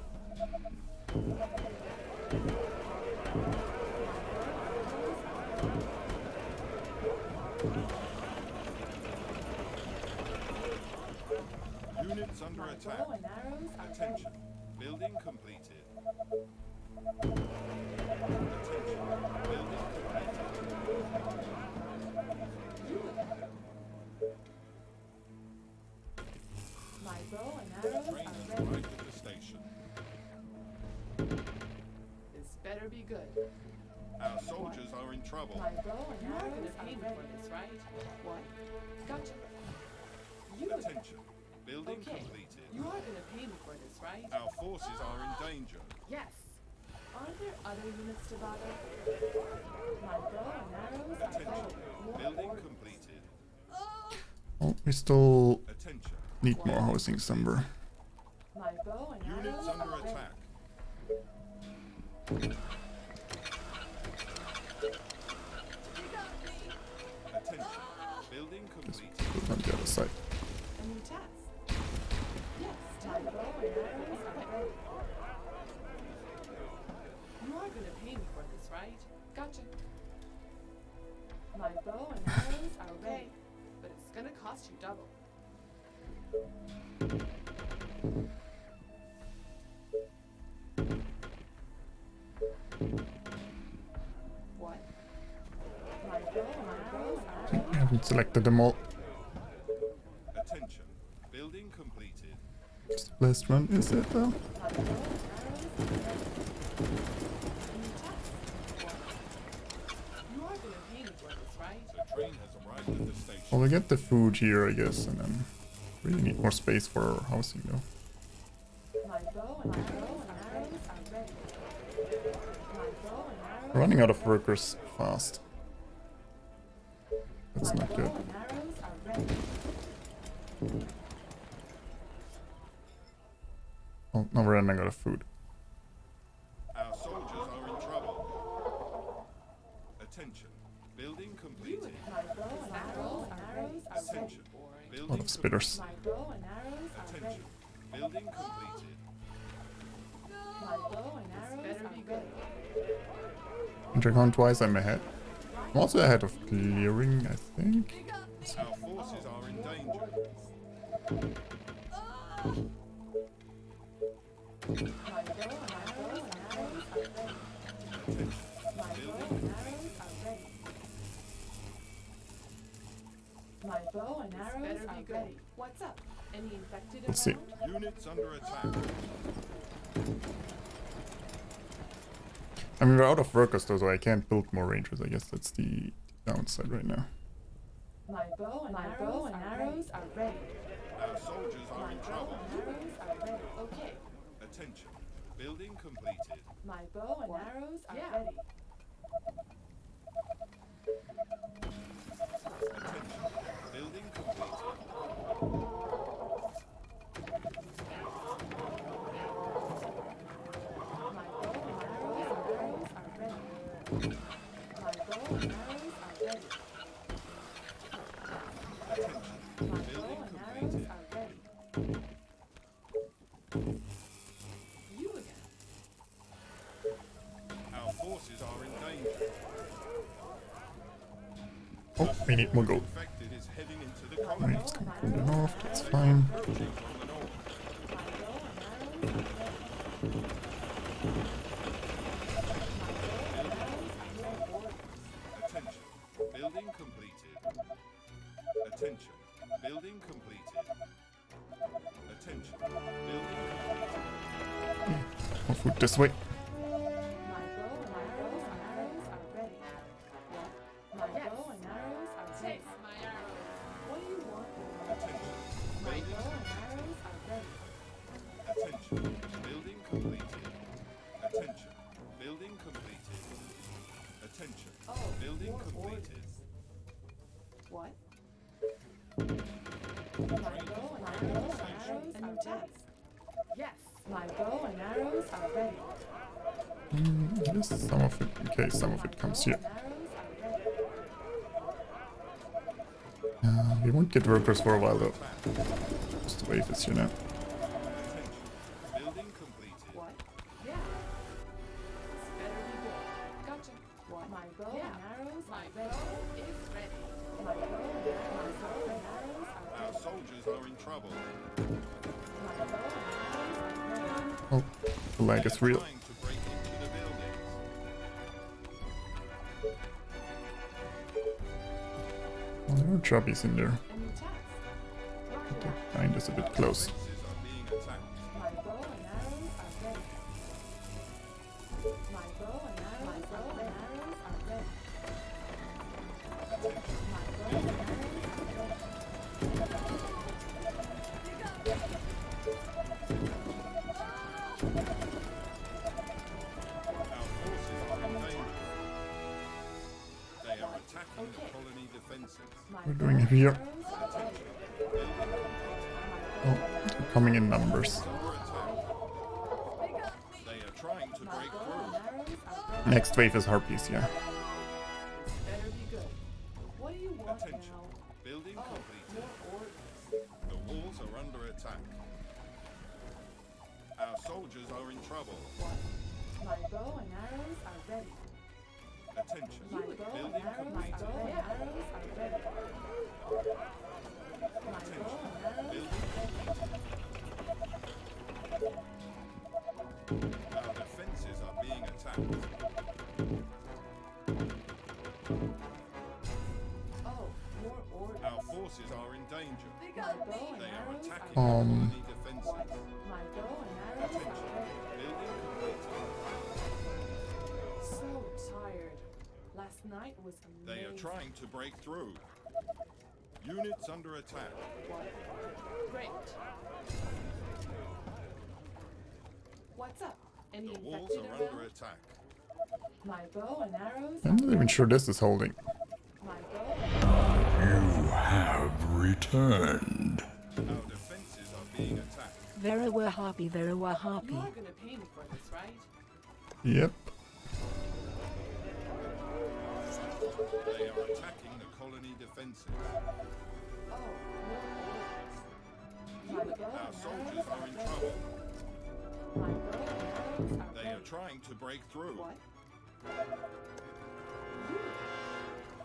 Units under My attack. bow and arrows are ready. Attention. Building completed. Attention. Building completed. You again. My bow and arrows Train are has ready. arrived at the station. This better be good. Our soldiers are in trouble. My bow and arrows are ready. For this, right? What? Gotcha. You again. Attention. Building Okay. completed. You are gonna pay me for this, right? Our forces are in danger. Yes. Aren't there other units to bother? My bow and arrows are Attention. ready. More Building orders. completed. Oh, we still Attention. need more housing somewhere. My bow and Units arrows under are ready. attack. Attention. right? Gotcha. My bow and arrows are ready, but it's gonna cost you double. What? My bow and arrows are ready. I haven't selected them all. Attention. Building completed. It's the last one, is it though? My bow and arrows are ready. New task. What? You are gonna pay me for this, right? The train has arrived at the station. Well, we get the food here, I guess, and then really need more space for our housing though. My bow and arrows are ready. My bow and arrows. Running out of workers fast. That's not good. Bow and arrows are ready. Oh, now we're running out of food. Our soldiers are in trouble. Attention. Building completed. My bow and arrows are ready. Attention. A lot Building of spitters. My bow and arrows are ready. Attention. Building completed. My bow and arrows are ready. Dragon twice, I'm ahead. I'm also ahead of clearing, I think. Our forces are in danger. My bow and arrows are ready. My bow and arrows are ready. My bow and arrows are ready. What's up? Any infected Let's see. around? Units under attack. I mean, we're out of workers though, so I can't build more rangers. I guess that's the downside right now. My bow and arrows are ready. Our soldiers are My in bow trouble. and arrows are ready. Okay. Attention. Building completed. My bow and arrows are ready. Attention. Building completed. My bow and arrows are ready. My bow and arrows are ready. Attention. My bow Building and arrows completed. are ready. You again. Our forces are in danger. Oh, we need more gold. Infected is heading into the Right, colony. it's coming from the north, that's fine. Approaching from the north. My bow and arrows are ready. Attention. Building completed. Attention. Building completed. Attention. Building completed. More food this way. My bow and arrows are ready. My bow and arrows are ready. My arrows. What do you want? Attention. My Building. bow and arrows are ready. Attention. Building completed. Attention. Building completed. Attention. Oh, Building more completed. What? The My train bow has and arrived at the arrows station. are ready. Yes. My bow and arrows are ready. Yes, some of it, in case some of it comes here. And arrows are ready. We won't get workers for a while though. Just the wave is here now. Attention. Building completed. What? Yeah. This better be good. Gotcha. What? My bow and arrows are ready. Is ready. My bow and arrows are ready. Our soldiers are in trouble. My bow and arrows are ready. Oh, the lag is real. Trying to break into the buildings. Well, there are chubbies in there. A new task. Roger that. Behind us a bit close. Bases are being attacked. My bow and arrows are ready. My bow and arrows are ready. My bow and arrows are ready. Our forces are in danger. They are attacking the colony defenses. We're doing it here. Attention. Building completed. Oh, they're coming in numbers. Under attack. They are trying to break through. Next wave is harpies, yeah. Better be good. What do you want Attention. now? Building completed. More orders. The walls are under attack. Our soldiers are in trouble. What? My bow and arrows are ready. Attention. My bow and Building arrows completed. are ready. My bow and arrows Our defenses are being attacked. Oh, more orders. Our forces are in danger. My bow and They are arrows attacking are our ready. colony defenses. My bow and arrows are ready. Building completed. So tired. Last night was amazing. They are trying to break through. Units under attack. What? Great. What's up? Any The walls infected are around? under attack. My bow and arrows I'm are not even ready. sure this is holding. My bow and arrows. You have returned. Our defenses are being attacked. Very were happy, very were You happy. are gonna pay me for this, right? Yep. They are attacking the colony defenses. Oh, more orders. My bow Our and soldiers arrows are in ready. trouble. My bow and arrows are They ready. are trying to break through. What?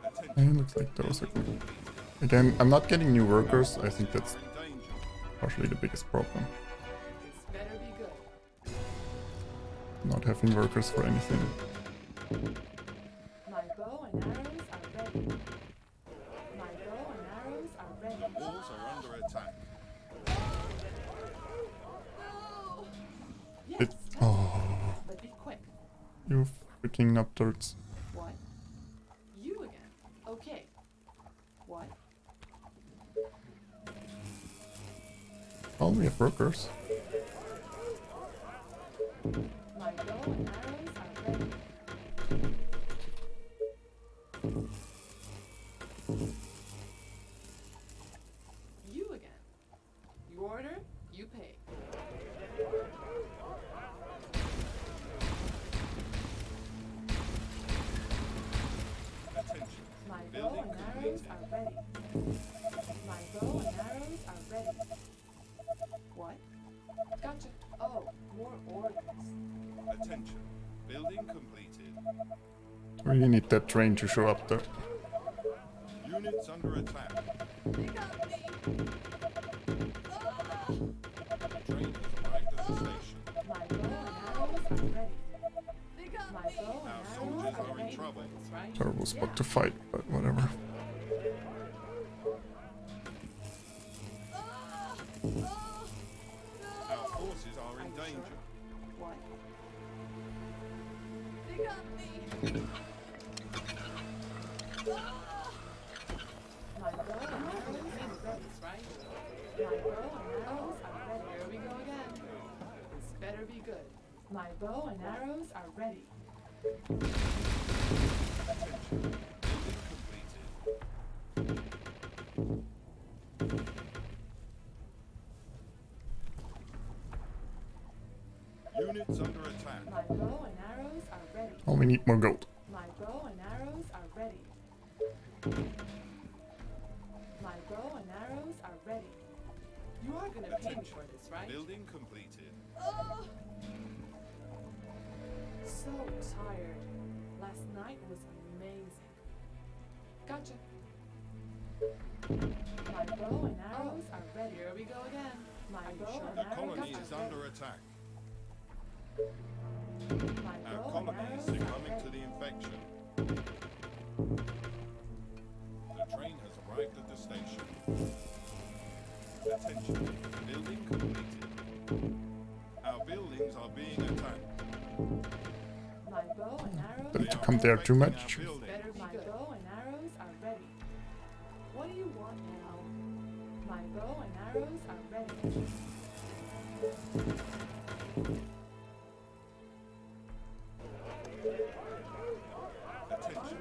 Attention. It looks like those are... Again, I'm not getting new workers. I think that's Are in danger. partially the biggest problem. This better be good. Not having workers for anything. My bow and arrows are ready. My bow and arrows are ready. Walls are under attack. Yes, It's... Oh, but be quick. you freaking nuptards. What? You again? Okay. What? Oh, we have workers. My bow and arrows are ready. You again. You order, you pay. Attention. My bow Building and arrows completed. are ready. My bow and arrows are ready. What? Gotcha. Oh, more orders. Attention. Building completed. Really need that train to show up though. Units under attack. They got me. The train has arrived at the station. My bow and arrows are ready. They got my bow and Our arrows soldiers are are in ready for trouble. this, right? Terrible spot to fight, but whatever. Our forces are in danger. What? They got me. My bow and arrows are ready, right? My bow and arrows are ready. Here we go again. This better be good. My bow and arrows are ready. Attention. Building completed. Units under attack. My bow and arrows are ready. Oh, we need more gold. My bow and arrows are ready. My bow and arrows are ready. You are gonna pay me Attention. for this, right? Building completed. So tired. Last night was amazing. Gotcha. My bow and arrows are ready. Here we go again. My bow and The arrows colony are is ready. under attack. My Our bow and colony is arrows are succumbing to ready. the infection. The train has arrived at the station. Attention. Building completed. Our buildings are being attacked. My bow and arrows Don't They to are come there too infecting much. our buildings. better be good. My bow and arrows are ready. What do you want now? My bow and arrows are ready. Attention.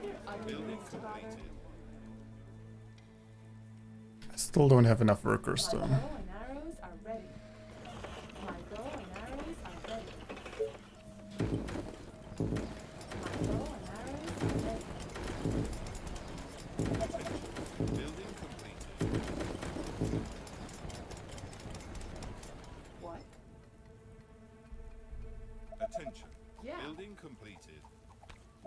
Building completed. I still don't have enough workers My though. bow and arrows are ready. My bow and arrows are ready. My bow and arrows are ready. Attention. Building completed. What? Attention. Yeah. Building completed.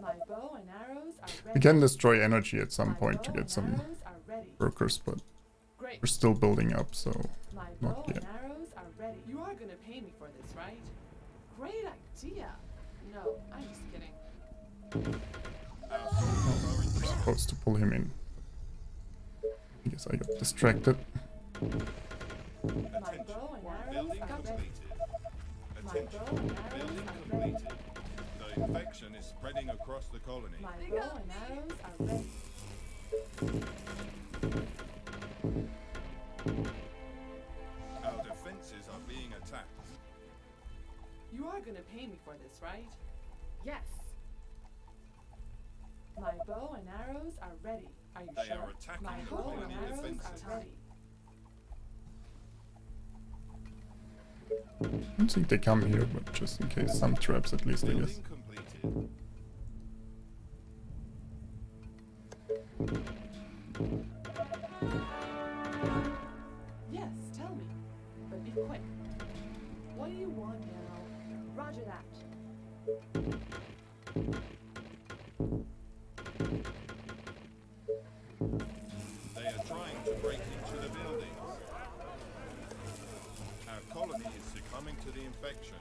My bow and arrows are We ready. can destroy energy at some My point to bow get and some arrows are ready. workers, but Great. we're still building up, so My not bow yet. and arrows are ready. You are gonna pay me for this, right? Great idea. No, I'm just kidding. We're supposed to pull him in. I guess I got distracted. My bow and arrows Building are ready. completed. My Attention. bow and arrows Building are ready. completed. The infection is spreading across the colony. My bow and arrows are ready. Our defenses are being attacked. You are gonna pay me for this, right? Yes. My bow and arrows are ready. Are you They sure? are attacking My the bow and colony arrows defenses. are ready. I don't think they come here, but just in case, some traps at least, I guess. Building completed. Yes, tell me. But be quick. What do you want now? Roger that. They are trying to break into the buildings. Our colony is succumbing to the infection.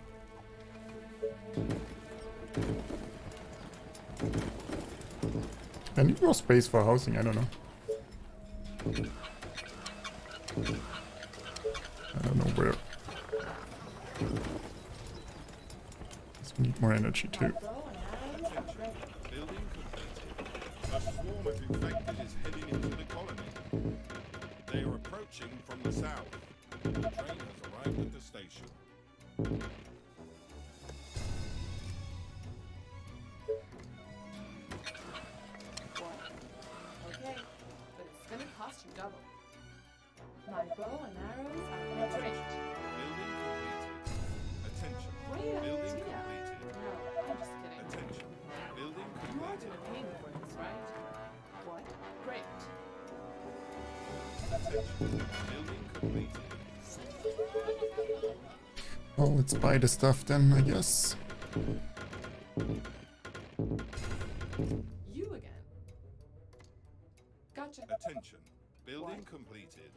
I need more space for housing, I don't know. I don't know where. Guess we need more energy too. Bow and arrows are ready. Building completed. A swarm of infected is heading into the colony. They are approaching from the south. The train has arrived at the station. What? Okay, but it's gonna cost you double. My bow and arrows are ready. Building completed. Attention. Great Building idea. completed. No, I'm just kidding. Attention. Building You are completed. gonna pay me for this, right? What? Great. Attention. Building completed. Well, let's buy the stuff then, I guess. You again. Gotcha. Attention. Building completed.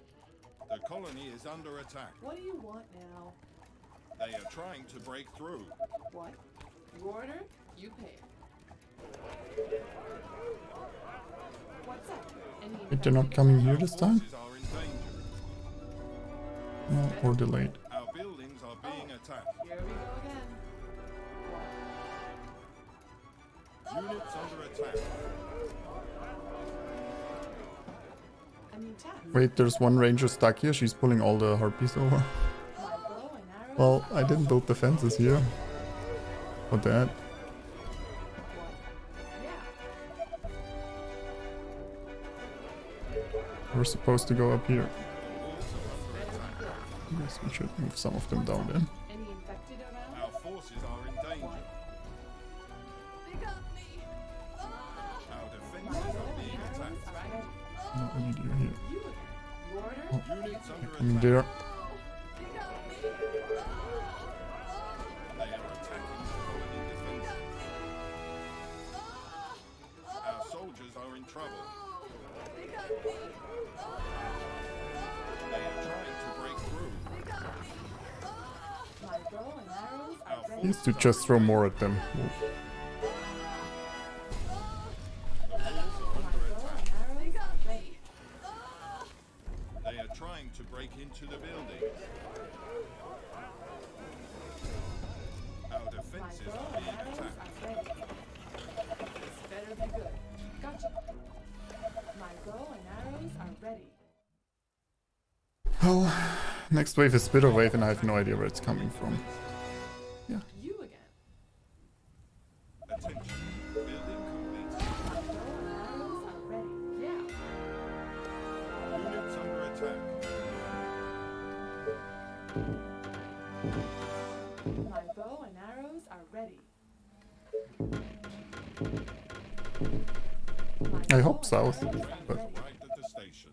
The colony is under attack. What do you want now? They are trying to break through. What? You order, you pay. What's up? Any Wait, they're not coming here Our this time? forces are in danger. No, or delayed. Our buildings are being attacked. Here we go again. Units under attack. I mean, tax. Wait, there's one ranger stuck here. She's pulling all the harpies over. My bow and arrows. Well, I didn't build the fences here. For that. What? Yeah. We're supposed to go up here. The walls are under attack. I guess we should move some of them down then. Any infected around? Our forces are in danger. They got me. Our My defenses bow are and being arrows attacked. are ready. No, I need you here. You again. You order, Units under Coming attack. there. they got me. They are attacking the colony defenses. Our soldiers are in trouble. They got me. They are trying to break through. My bow and arrows Our are ready. Needs to just throw more at them. The walls are My under bow attack. and arrows are ready. They are trying to break into the buildings. Our My defenses bow are and being arrows attacked. are ready. This better be good. Gotcha. My bow and arrows are ready. Well, next wave is Spitter Wave and I have no idea where it's coming from. Yeah. You again. Attention. Building completed. My bow and arrows are ready. Yeah. Units under attack. My bow and arrows are ready. I hope south, Train but has arrived at the station.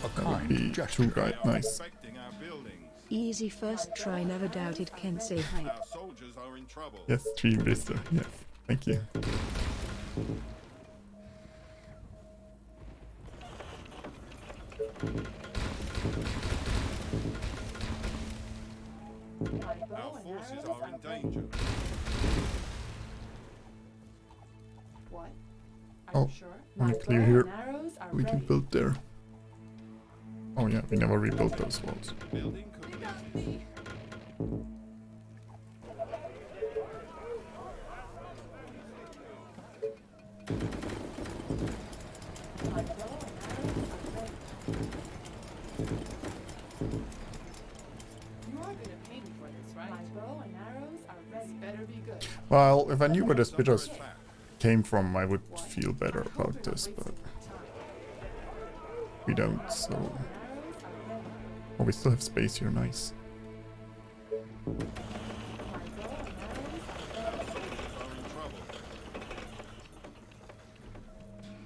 A that would be kind gesture. too guy nice. Infecting our buildings. Easy first try, never doubted Kensei hype. Our soldiers are in trouble. Yes, Team Vista, yes. Thank you. My Our bow and forces arrows are in ready. danger. What? Are Oh, you sure? wanna My clear bow here. and arrows are We can ready. build there. Oh yeah, we never rebuilt those walls. Building completed. My bow and arrows are ready. You are gonna pay me for this, right? My bow and arrows are ready. This better be good. Well, if I knew where the Under spitters attack. came from, I would What? feel better I hope about you're not this, but wasting my time. we don't, My so... bow and arrows are ready. Oh, we still have space here, nice. My bow and arrows are Our ready. soldiers are in trouble.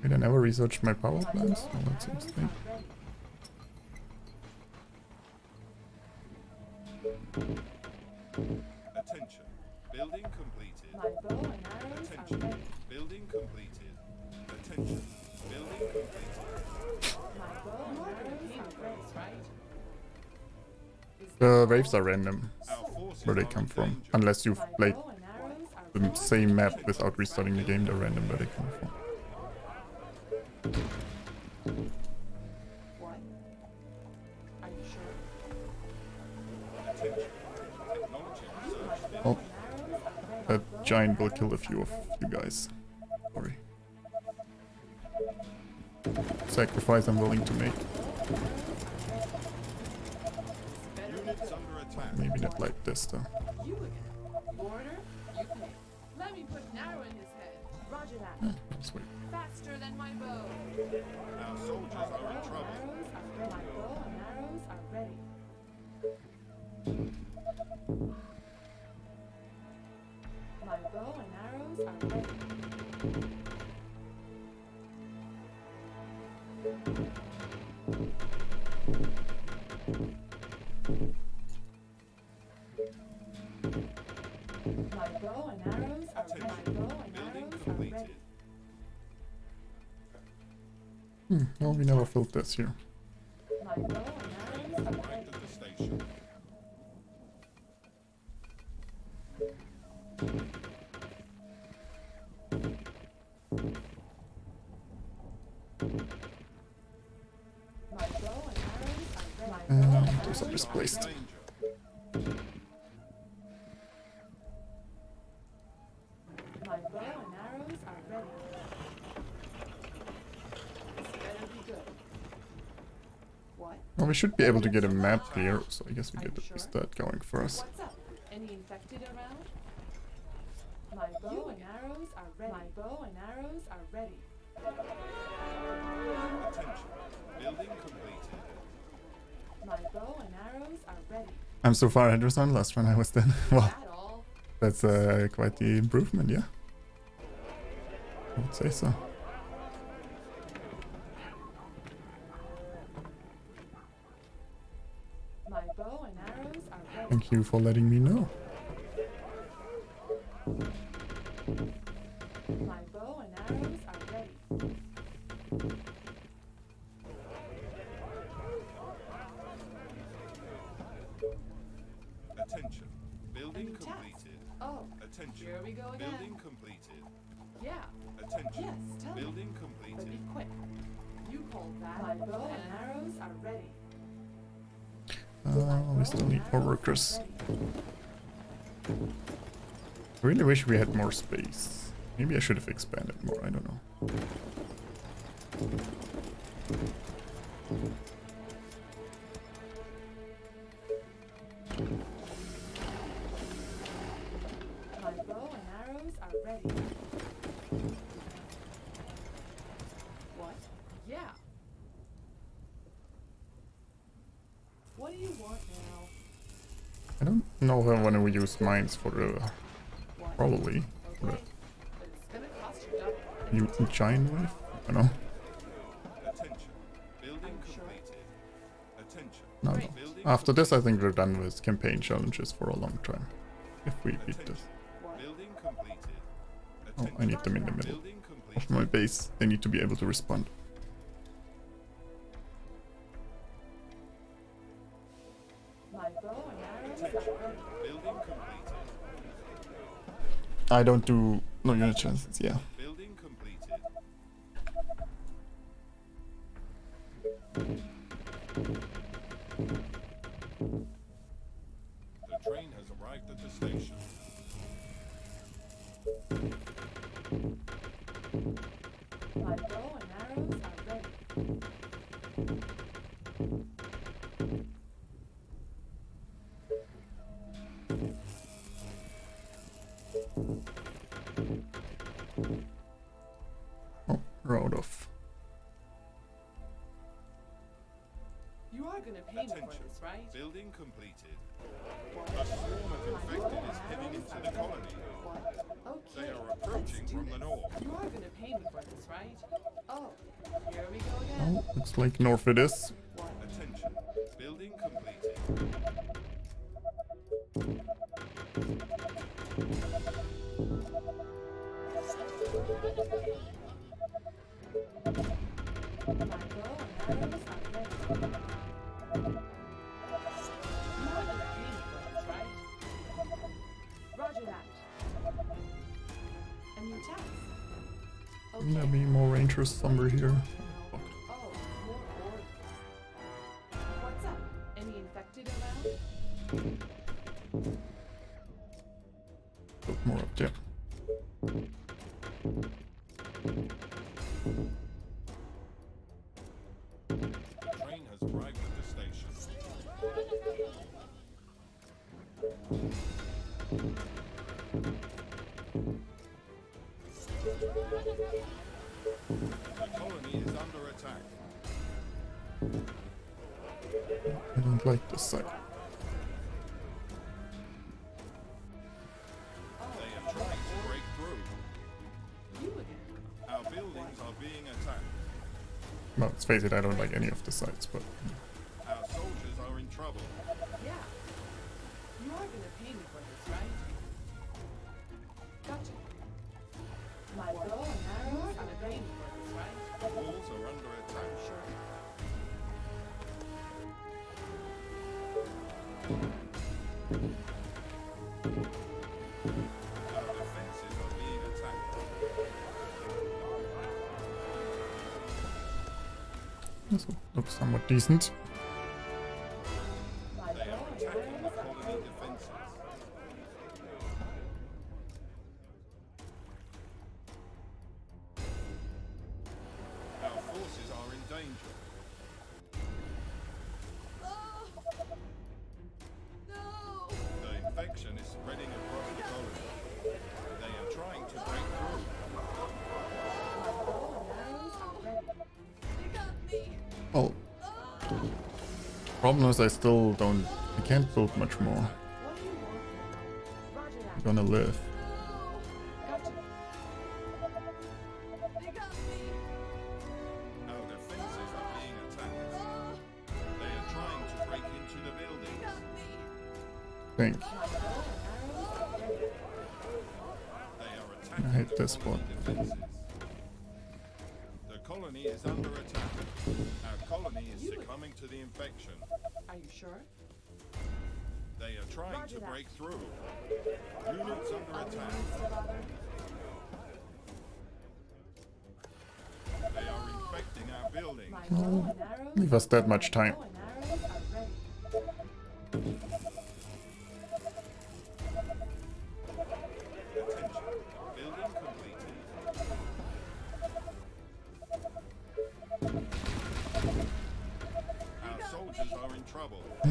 Wait, I never researched my power My plants? bow Oh, and that seems arrows strange. are ready. Attention. Building completed. My bow and arrows are Attention. ready. Building completed. Attention. Building completed. My bow and arrows are ready, right? Is The that waves all? are random, Our forces where they are come in from. danger. Unless you've My played bow and arrows are the ready. same map without restarting the game, they're random where they come from. What? Are you sure? Attention. Technology research. Oh, Arrows are ready. that giant will kill a few of you guys. Sorry. Sacrifice I'm willing to make. Units under attack. Maybe not like this though. You again. Order, you pay. Let me put an arrow in his head. Roger that. Yeah, sweet. Faster than my bow. Our soldiers are in trouble. Arrows are ready. My bow and arrows are ready. My bow and arrows are ready. My bow and arrows are ready. My bow and Building arrows are completed. ready. No, we never filled this here. My bow and arrows are Arrived ready. at the station. My bow and arrows are ready. My bow and Those are arrows misplaced. Danger. My bow and arrows are ready. This better be good. What? Well, we should be able to get a map here, so I guess we Are get you at sure? least that going for us. What's up? Any infected around? My bow and arrows are ready. My bow and arrows are ready. Attention. Building completed. My bow and arrows are ready. I'm so far ahead of on. Last one I was then. Well, That all? that's quite the improvement, yeah. I would say so. My bow and arrows are ready. Thank you for letting me know. My bow and arrows are ready. Attention. Building Any task? completed. Oh, Attention. here we go again. Building completed. Yeah. Attention. Yes, tell me. Building But completed. be quick. You called that. My bow and arrows are ready. We still need more workers. Ready. I really wish we had more space. Maybe I should have expanded more, I don't know. My bow and arrows are ready. What? Yeah. What do you want now? I don't know if I want to use mines for the... What? probably. For Okay. the But it's gonna cost you double. mutant giant wave? I don't know. Attention. Building Are you sure? completed. Attention. No, no. Building After this I think we're done with campaign challenges for a long time. If we beat this. Attention. What? Building completed. Oh, I need them in the middle Building complete. of my base. They need to be able to respond. My bow and arrows are ready. Building completed. I don't do no unit chances, yeah. Building completed. The train has arrived at the station. My bow and arrows are ready. Oh, road off. You are gonna pay me for Attention. this, right? Building completed. A swarm of infected is heading into the colony. Okay. They are approaching from the north. You are gonna pay me for this, right? Oh, here we go again. Oh, looks like north it is. Attention. Building completed. My bow and arrows are ready. You are gonna pay me for this, right? Roger that. A new task. Wouldn't there be more rangers somewhere here? Oh, more orders. What's up? Any infected around? Look more up there. The train has arrived at the station. The colony is under attack. I don't like this side. They are trying to break through. You again. Our buildings are being attacked. Well, let's face it, I don't like any of the sides, but Our soldiers are in trouble. Yeah. You are gonna pay me for this, right? Gotcha. My bow and arrows are pay me for this, right? The walls are under attack. Sure. Our defenses are being attacked. this looks somewhat decent. My They bow are and attacking the arrows are colony ready. defenses. Our forces are in danger. The infection is spreading across the colony. They are trying to break through. My bow and arrows are ready. Well, problem is I still don't. I can't build much more. What do you want? Roger that. I'm gonna live. Gotcha. Our defenses are being attacked. They are trying to break into the buildings. Think. My bow and arrows are ready. They are I attacking hate the this colony one. defenses. The colony is under attack. Our colony is succumbing to the infection. Are you sure? They are trying Roger to that. break through. Units under attack. Mr. Bother. They are infecting our buildings. My bow and arrows. Leave us that much time. Bow and arrows are ready. Attention. Building completed. Our soldiers are in trouble. The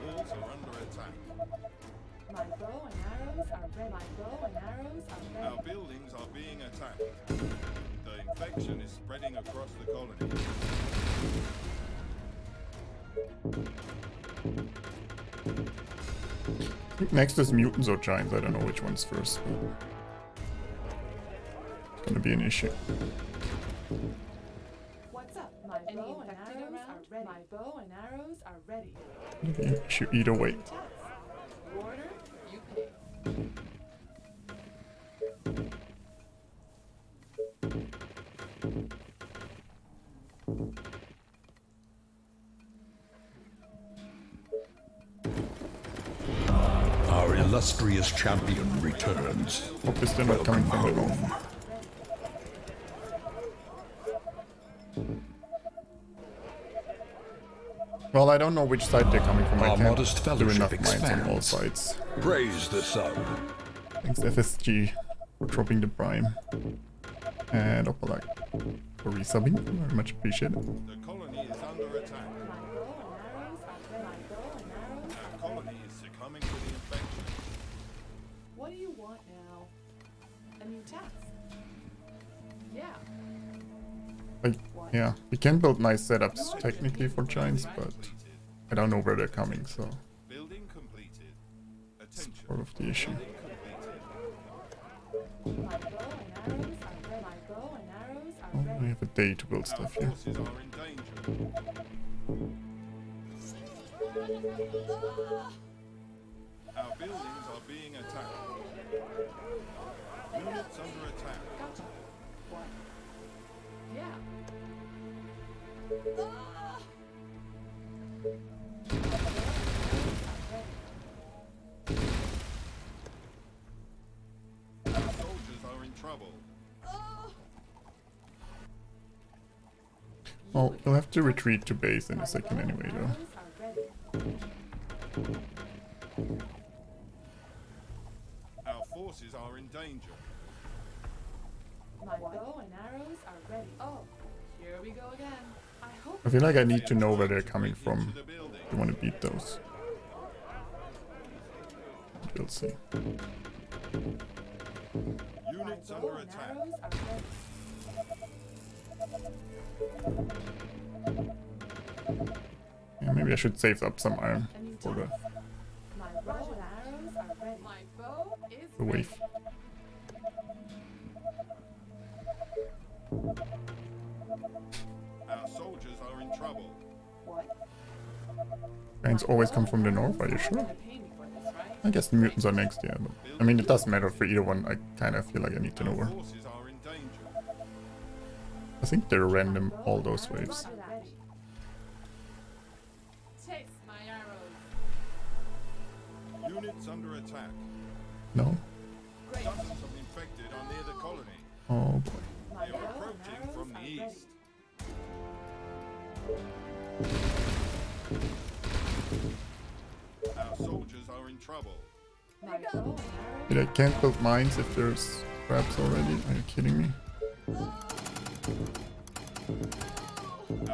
walls are under attack. My bow and arrows are ready. My bow and arrows are ready. Our buildings are being attacked. The infection is spreading across the colony. I think next is mutants or giants. I don't know which one's first. It's gonna be an issue. What's up? My bow and arrows are ready. My bow and arrows are ready. Maybe an issue either way. New task. You order, you pay. illustrious champion returns. Hope it's still not coming from the north. Home. Well, I don't know which side they're coming from. I Our can't modest do fellowship enough mines on all expands. sides. Praise the sun. Thanks FSG for dropping the prime. And Opalak for resubbing. Very much appreciated. The colony is under attack. Our colony is succumbing to the infection. What do you want now? A new task? Yeah. Yeah, we can build nice setups technically for giants, but I don't know where they're coming, so Building completed. it's Attention. part of the issue. Building completed. My bow and arrows are ready. My bow and arrows are Oh, ready. we have a day to build Our stuff here. forces are in danger. Our buildings are being attacked. Units under attack. Gotcha. What? Yeah. Our soldiers are in trouble. Well, you'll have to retreat to base in a second anyway, though. Arrows are ready. Our forces are in danger. My bow and arrows are ready. Oh, here we go again. I hope I feel like I need to know where they're coming Break from into the building. if you want to beat those. We'll see. Units bow under and attack. arrows are ready. Yeah, maybe I should save up some iron A new for the, task. My bow and arrows are ready. My bow is the wave. Our soldiers are in trouble. What? Giants always come from the north, are you sure? Gonna pay me for this, right? I guess the mutants are next, yeah, but I mean, it doesn't matter for either one. I kind of feel like I need to know Our where. forces are in danger. I think they're random, all those waves. Are ready. Taste my arrows. Units under attack. No? Great. Dozens of infected are near the colony. Oh boy. My They bow are and approaching arrows from are the ready. east. Our soldiers are in trouble. My bow and arrows. Wait, I can't build mines if there's traps already? Are you kidding me? Our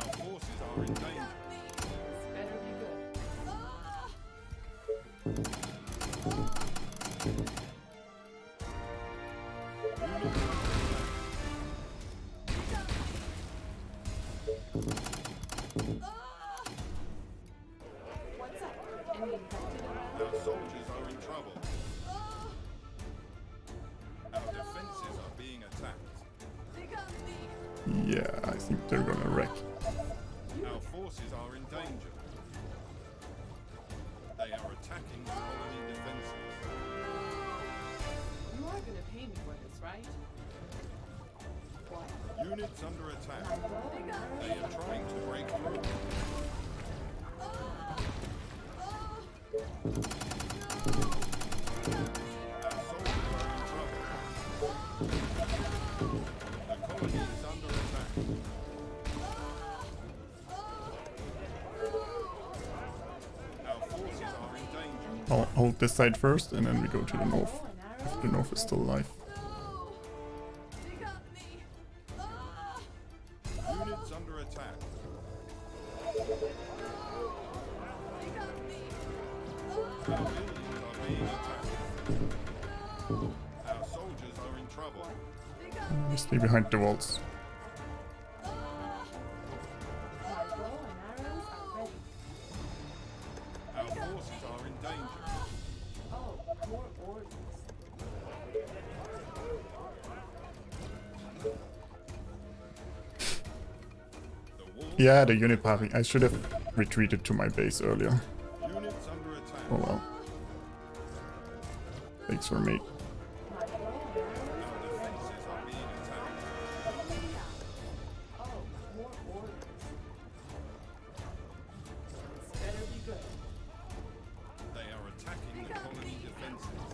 forces are in danger. This better be good. What's up? Any infected around? Our soldiers are in trouble. Our defenses are being attacked. Yeah, I think they're gonna wreck. Our forces are in danger. They are attacking the colony defenses. You are gonna pay me for this, right? What? Units under attack. My bow and arrows They are trying to break through. Our soldiers are in trouble. The colony is under attack. Our forces are in danger. I'll hold this side first and then we go to the north. bow and If arrows. the north is still alive. Units under attack. Our buildings are being attacked. Our soldiers are in trouble. We stay behind the walls. My bow and arrows are ready. Our forces are in danger. Oh, more orders. The wall. Yeah, the unit pathing. I should have retreated to my base earlier. Units under attack. Oh well. Thanks for me. My bow and arrows. Our defenses are being attacked. Oh, more orders. This better be good. They are attacking the colony defenses.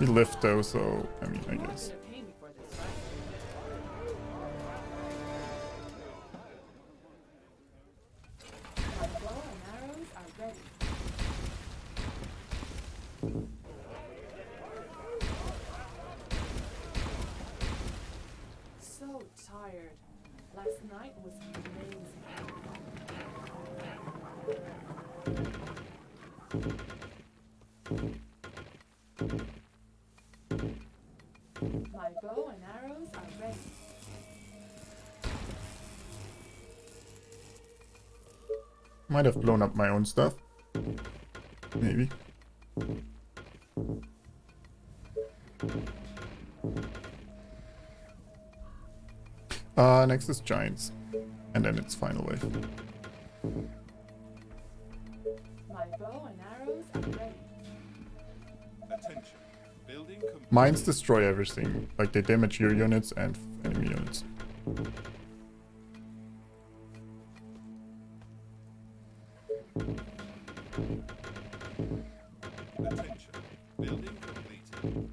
We lift though, so I mean, I guess. You're gonna pay me for this, right? My bow and arrows are ready. So tired. Last night was amazing. My bow and arrows are ready. Might have blown up my own stuff. Maybe. Next is giants. And then it's final wave. My bow and arrows are ready. Attention. Building complete. Mines destroy everything. Like they damage your units and enemy units. Attention. Building completed.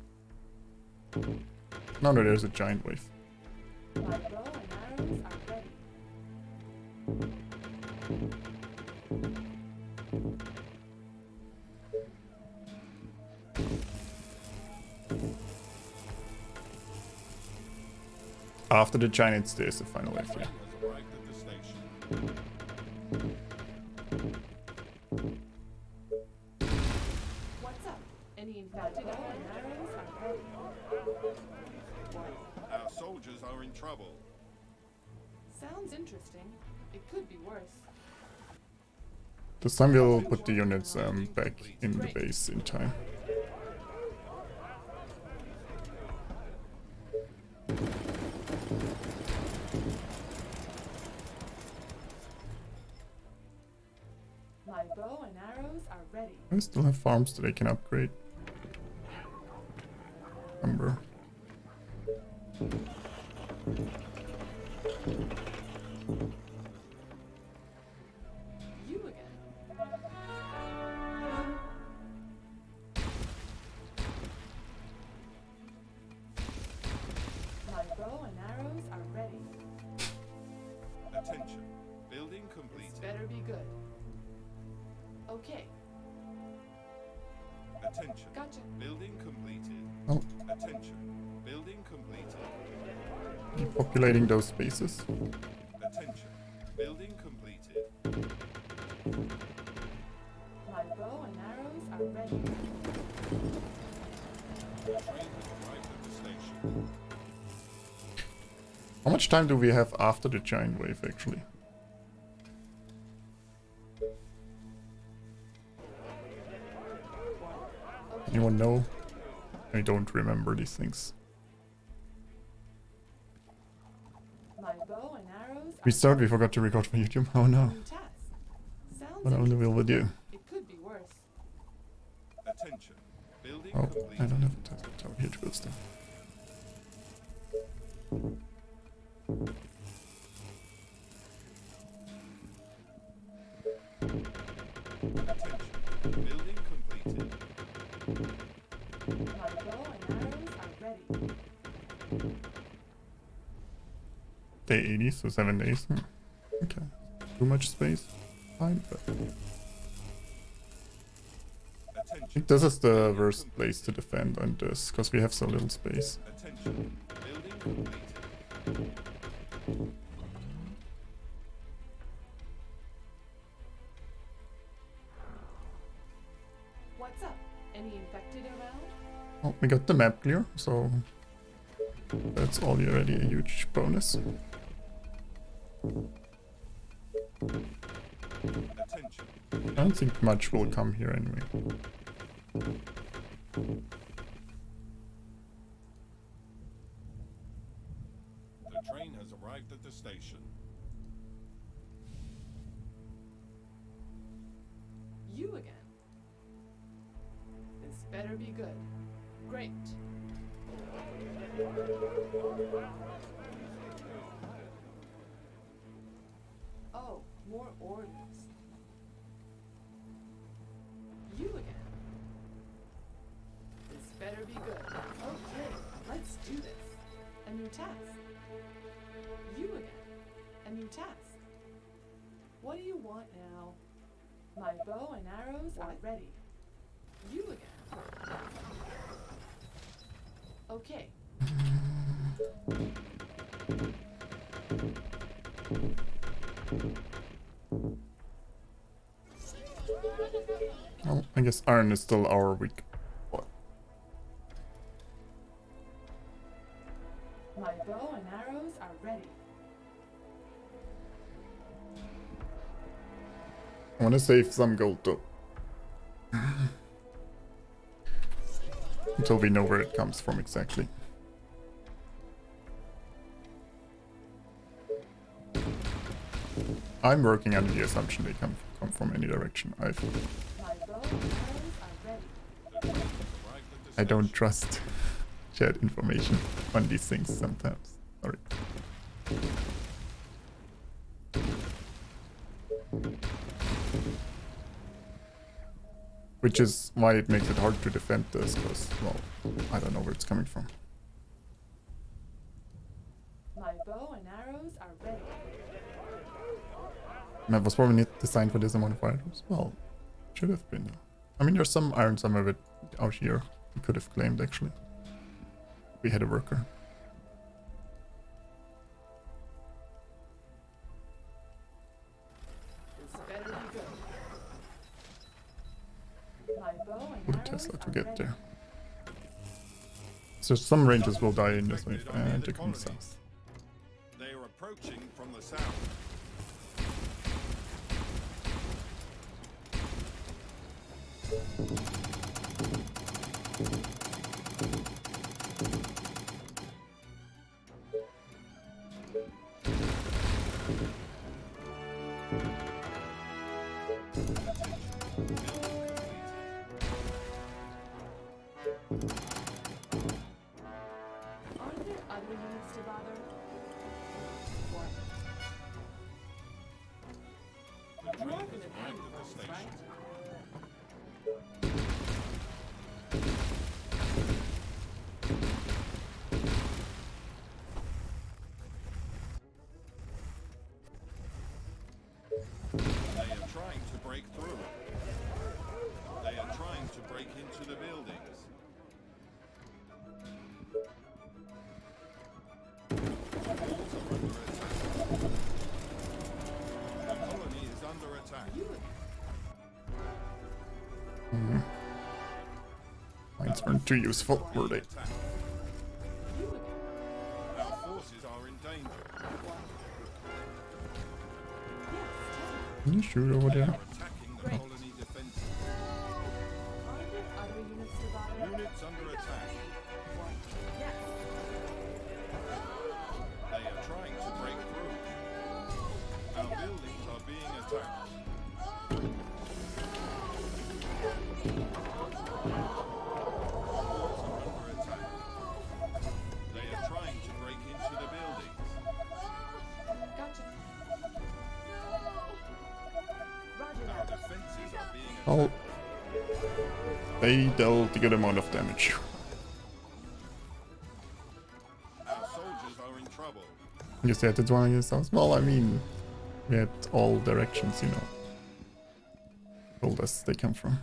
No, no, there's a giant wave. My bow and arrows are ready. After the giants, there's a final wave. Yeah. Train has arrived at the station. What's up? Any infected bow and arrows are ready. What? Our soldiers are in trouble. Sounds interesting. It could be worse. This time we'll put the units back in the base in time. My bow and arrows are ready. I still have farms that I can upgrade. Number. You again. My bow and arrows are ready. Attention. Building This completed. better be good. Okay, Attention. gotcha. Building completed. Oh, Attention. Building completed. keep populating those spaces. Attention. Building completed. My bow and arrows are ready. The train has arrived at the station. How much time do we have after the giant wave, actually? Anyone know? I don't remember these things. My bow and arrows are Restart, we forgot to record for YouTube. Oh no. new task. Sounds What only will we do? It could be worse. Attention. Building Oh, completed. I don't have a task tower here to build stuff. Attention. Building completed. My bow and arrows are ready. Day 80, so 7 days. Okay. Too much space. Fine, but I Attention. think this is the worst place to defend on this, because we have so little space. Attention. Building completed. What's up? Any infected around? Oh, we got the map clear, so that's already a huge bonus. Attention. I don't think much will come here anyway. The train has arrived at the station. You again. This better be good. Great. Oh, more orders. You again. This better be good. Okay, let's do this. A new task. You again. A new task. What do you want now? My bow and arrows are ready. You again. Okay. Well, I guess iron is still our weak spot. My bow and arrows are ready. I want to save some gold though. Until we know where it comes from exactly. I'm working under the assumption they come from any direction. My bow and arrows are ready. I don't trust shared information on these things sometimes. Sorry. Which is why it makes it hard to defend this, because, well, I don't know where it's coming from. My bow and arrows are ready. Map was probably not designed for this amount of items. Well, should have been. I mean, there's some iron somewhere with out here we could have claimed, actually. We had a worker. This better be good. My bow and Put a arrows Tesla to are get ready. there. So some rangers will die in this wave, Infected on and the they're coming colony. south. They are approaching from the south. Aren't there other units to bother? What? The You're train gonna has pay arrived me at the for this, station. right? They are trying to break through. They are trying to break into the buildings. The walls are under attack. The colony is under attack. Mines weren't too useful, were they? Attack. Our forces are in danger. Can you shoot over They there? are attacking the colony defenses. Aren't there other units to bother? Units under attack. What? Yes. They are trying to break through. Our buildings are being attacked. Walls are under attack. They are trying to break into the buildings. Gotcha. Roger Our that. defenses are being Oh, attacked. they dealt a good amount of damage. Our soldiers are in trouble. You said it's one against us? Well, I mean, we had all directions, you know. Told us they come from.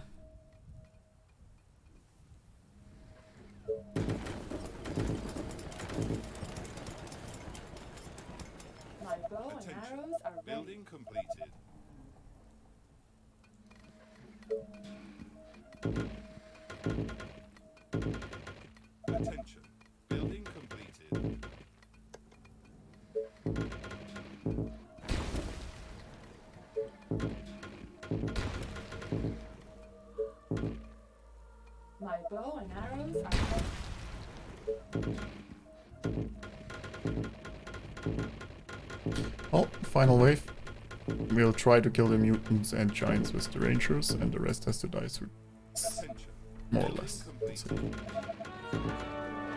My bow and Attention. arrows are ready. Building completed. Attention. Building completed. My bow and arrows are ready. Oh, final wave. We'll try to kill the mutants and giants with the rangers, and the rest has to die soon. Attention. More or Building less. completed. That's it.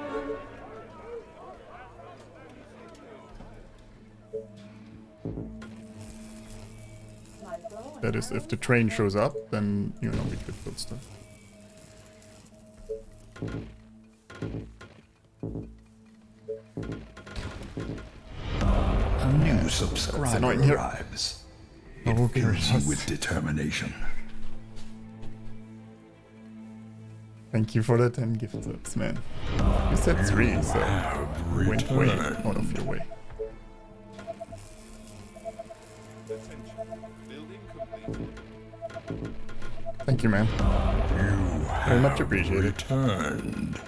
My bow and That is, if arrows the are train ready. shows up, then, you know, we could build stuff. subscriber annoying here. arrives. It Okay, fills you yes. with determination. Thank you for the 10 gift subs, man. You said 3, so you went way out of your way. Attention. Building completed. Thank you, man. You Very much have appreciated. returned.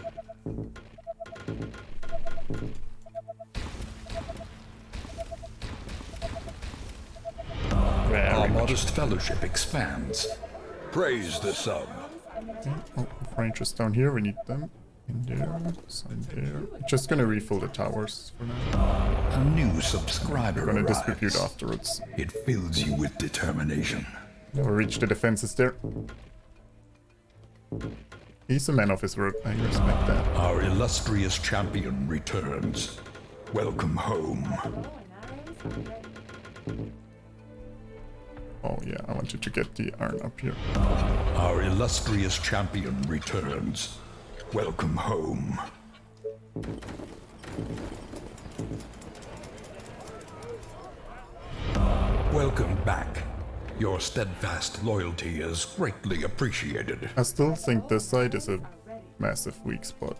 Very Our much. modest fellowship expands. Praise the sub. Okay. Oh, ranges down here. We need them. In there, some there. Just gonna refill the towers for now. A new subscriber We're gonna arrives. distribute afterwards. It fills you with determination. Never reach the defenses there. He's a man of his word. I respect that. Our illustrious champion returns. Welcome home. Bow and arrows are ready. Oh yeah, I wanted to get the iron up here. Our illustrious champion returns. Welcome home. Welcome back. Your steadfast loyalty is greatly appreciated. I still think this side is a massive weak spot.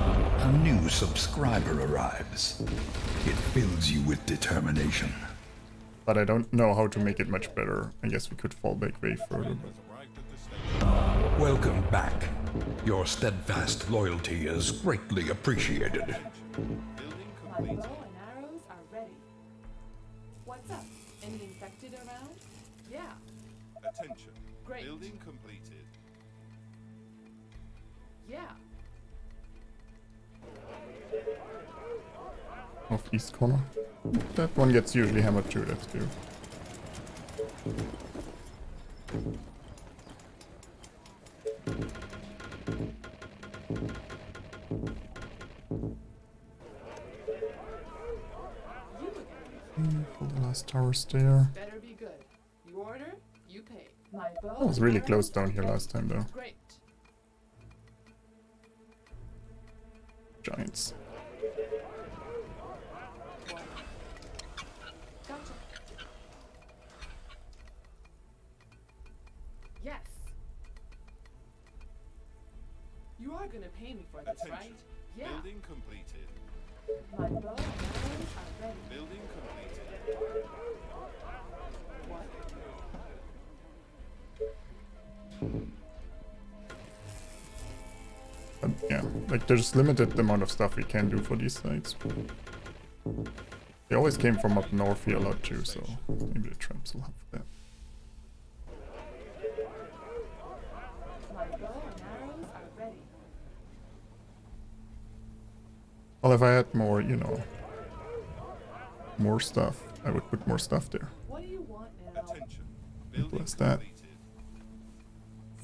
A new subscriber arrives. It fills you with determination. But I don't know how to make it much better. I guess we could fall back way further. But Arrived at the station. Welcome back. Your steadfast loyalty is greatly appreciated. Building My completed. bow and arrows are ready. What's up? Any infected around? Yeah. Attention. Great. Building completed. Yeah. off east corner. That one gets usually hammered too, that's good. For the last towers there. Better be good. You order, you pay. My bow. I was really close down here last time though. Great. Giants. Gotcha. Yes. You are gonna pay me for this, Attention. right? Yeah. Building completed. My bow and arrows are ready. Building completed. What? But yeah, like there's limited amount of stuff we can do for these sites. They always came from up north here a lot too, so maybe the traps will help with that. My bow and arrows are ready. Well, if I had more, you know, more stuff, I would put more stuff there. What do you want now? Attention. Building Bless that. completed.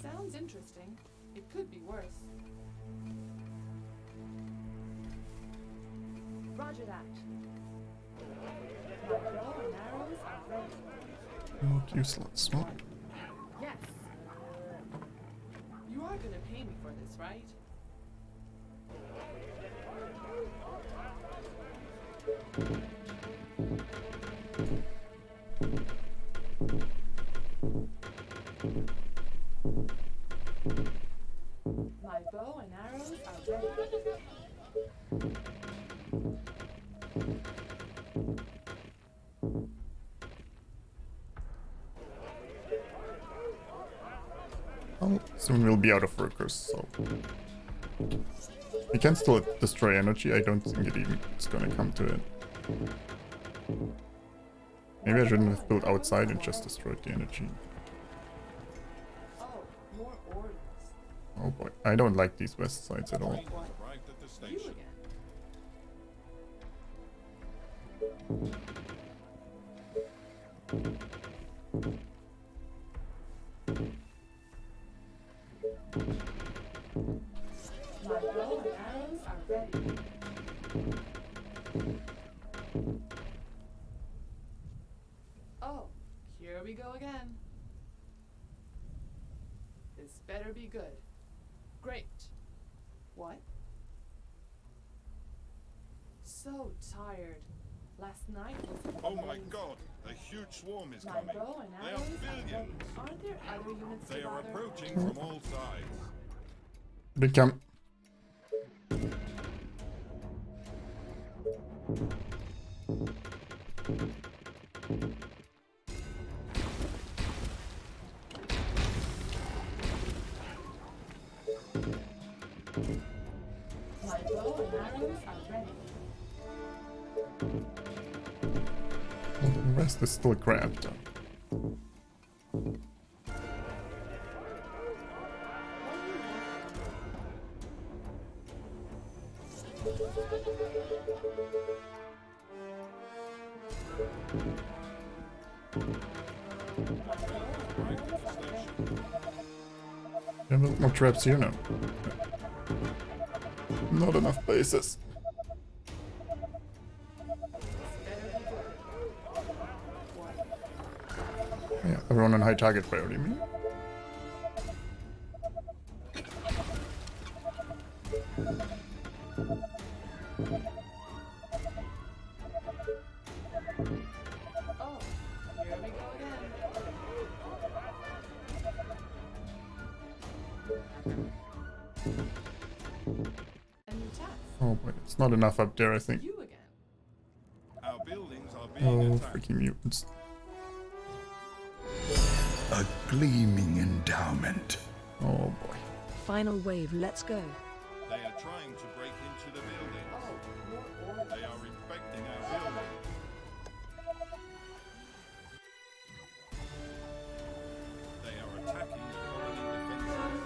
Sounds interesting. It could be worse. Roger that. My bow and arrows are ready. More Q slots. Well, Yes. You are gonna pay me for this, right? My bow and arrows are ready. well, soon we'll be out of workers, so we can still destroy energy. I don't think it's gonna come to it. Maybe I shouldn't have built outside and just destroyed the energy. Oh, more orders. Oh boy, I don't like these west sides at all. Train has arrived at the You station. again. My bow and arrows are ready. Oh, here we go again. This better be good. Great. What? so tired. Last night was Oh my amazing. god, a huge swarm is My coming. bow and They arrows are are ready. billions. Aren't there other units They to are bother? approaching from all sides. They come. My bow and arrows are ready. The rest is still grabbed. Yeah, but more traps here now. Not enough bases. Yeah, everyone on high target priority. Me. Oh, here we go again. A new task. Oh boy, it's not enough up there, I think. You again. Our buildings are being Oh, attacked. freaking mutants. A gleaming endowment. Oh boy. Final wave, let's go. They are trying to break into the building. Oh, more orders. They are infecting our building. They are attacking the colony defenses.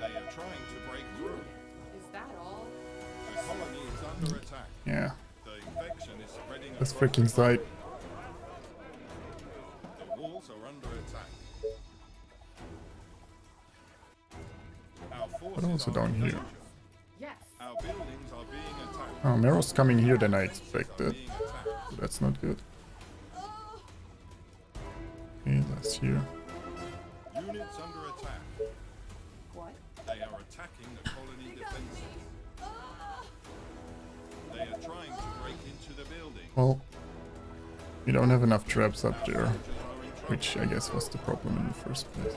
They are trying to break through. Is that all? The colony is under attack. Yeah. The infection is spreading This across freaking the site. colony. The walls are under attack. Our forces But also are down in here. danger. Yes. Our buildings are being attacked. Oh, Mero's coming here than I Are expected. being attacked. That's not good. Okay, that's here. Units under attack. What? They are attacking the colony defenses. They are trying to break into the building. Well, we don't have enough traps up there, Soldiers are in trouble. which I guess was the problem in the first place.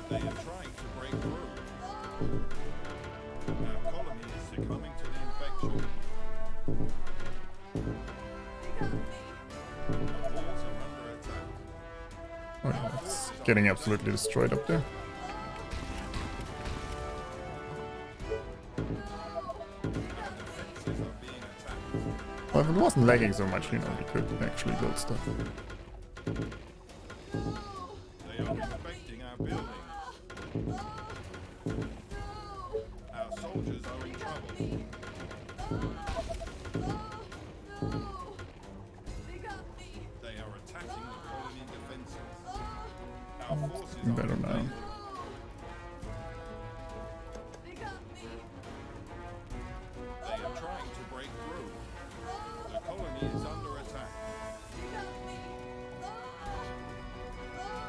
They are trying to break through. Our colony is succumbing to the infection. The walls are under attack. Oh yeah, it's getting absolutely destroyed up there. Our defenses are being attacked. Well, if it wasn't lagging so much, you know, we could actually build stuff. They are infecting our buildings. Our soldiers are in trouble. They are attacking the colony defenses. Our forces are Better in now. danger. They are trying to break through. The colony is under attack.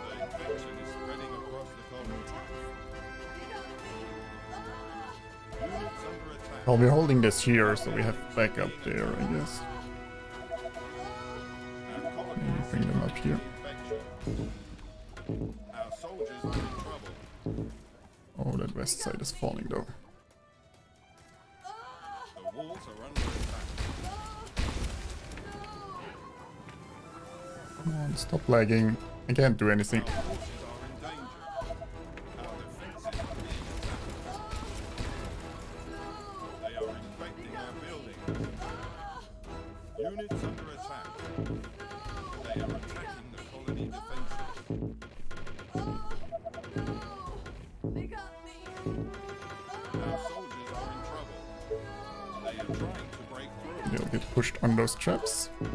The infection is spreading across the colony. Units under attack. Well, we're holding this here, so we have backup there, I guess. Our colony Maybe is bring them up here. infection. Our soldiers are in trouble. Oh, that west side is falling though. The walls are under attack. Come on, stop lagging. I can't do anything. Our forces are in danger. Our defenses are being attacked. They are infecting our buildings. Units under attack. They are attacking the colony defenses. Our soldiers are in trouble. They are trying to break through. They'll get pushed on those traps. Our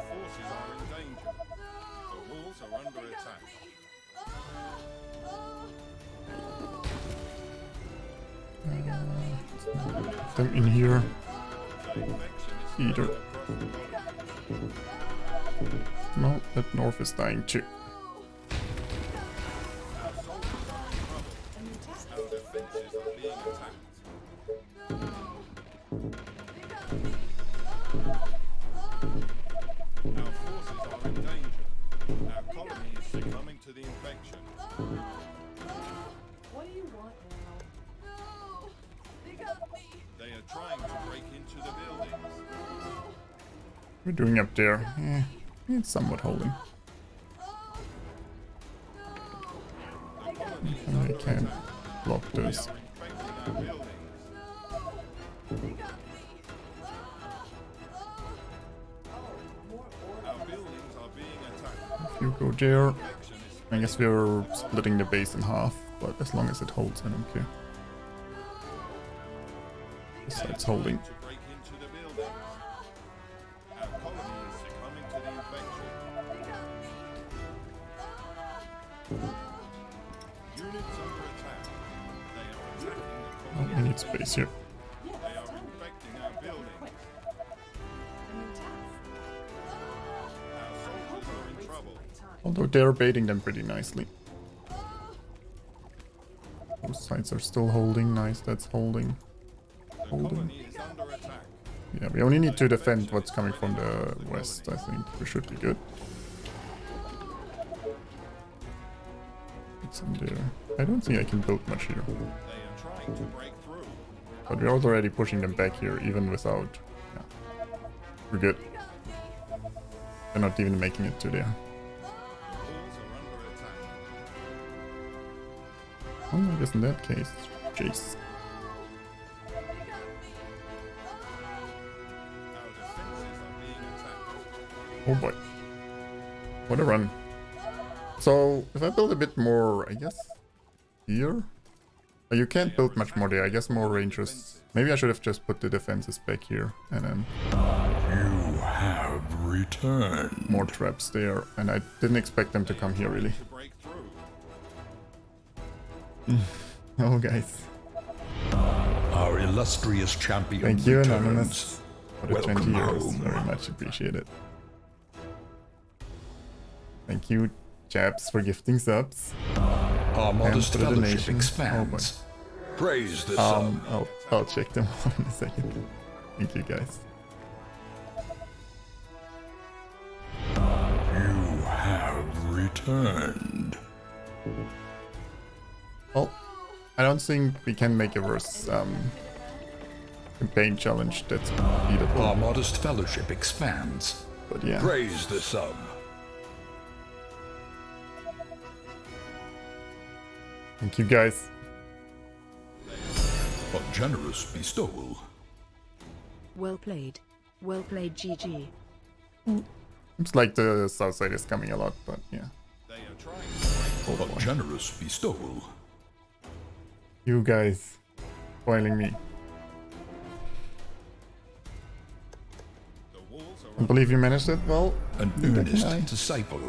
forces are in danger. The walls are under attack. Them in here. Either. No, that north is dying too. Our defenses are being attacked. Our forces are in danger. Our colony is succumbing to the infection. What do you want now? No! They got me! They are trying to break into the buildings. We're doing up there. It's somewhat holding. I can't block this. They are infecting our buildings. They got me! Our buildings are being attacked. If you go there, Infection is I guess we're splitting the base in half, but as long as it holds, I don't care. This side's holding. to break into the buildings. Our colony is succumbing to the infection. Units under attack. They are attacking the Oh, colony. we need space here. They are infecting our buildings. A new task. Our soldiers are in trouble. Time. Although they're baiting them pretty nicely. Both sides are still holding. Nice, that's holding. The Holding. colony is under attack. Yeah, we only need to defend what's coming from the west, I think. We should be good. It's in there. I don't think I can build much here. They are trying to break through. But we're already pushing them back here, even without... Yeah. We're good. They're not even making it to there. The walls are under attack. Oh, I guess in that case, Jace. Our defenses are being attacked. Oh boy. What a run. So, if I build a bit more, I guess, here? You can't build much more there, I guess more rangers. Maybe I should have just put the defenses back here, and then You have returned. more traps there. And I didn't expect them to come here, really. To break through. Oh, guys. Our illustrious champion Thank you, returns. Anonymous, for the Welcome 20 years. home. Very much appreciated. Thank you, chaps, for gifting subs. Our modest for the fellowship donation. expands. Praise the sun. I'll check them out in a second. Thank you, guys. You have returned. Well, I don't think we can make a worse campaign challenge that's beatable. Our modest fellowship expands. But yeah, Praise the sun. thank you, guys. A generous bestowal. Well played. Well played, GG. Seems like the south side is coming a lot, but yeah. They are trying to break Oh A boy. generous bestowal. You guys spoiling me. the walls are I believe you managed it well. An Neither can earnest I. disciple.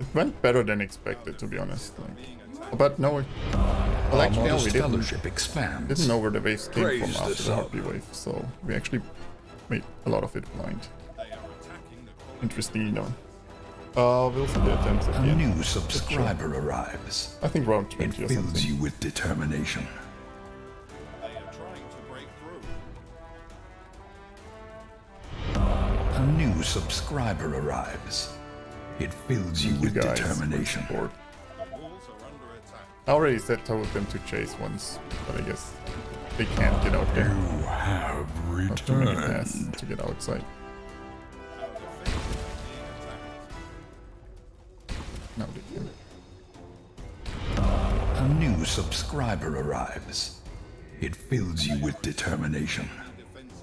It went better than expected, to be honest. Like, being attacked. but no, well, Our actually, no, modest we didn't fellowship expands. know where the waves came Praise from the after the sun. heartbeat wave, so we actually made a lot of it blind. They are attacking the colony. Interesting, though. We'll see the attempts at A the end. new subscriber arrives. I think round It 20 or fills something. you with determination. They are trying to break through. A new subscriber arrives. It fills you with guys, determination. Board. The walls are under attack. I already told them to chase once, but I guess they can't get out You there. have Not too many paths returned. to get outside. Our defenses are being attacked. Now they can. A new subscriber arrives. It fills you with determination. Defenses.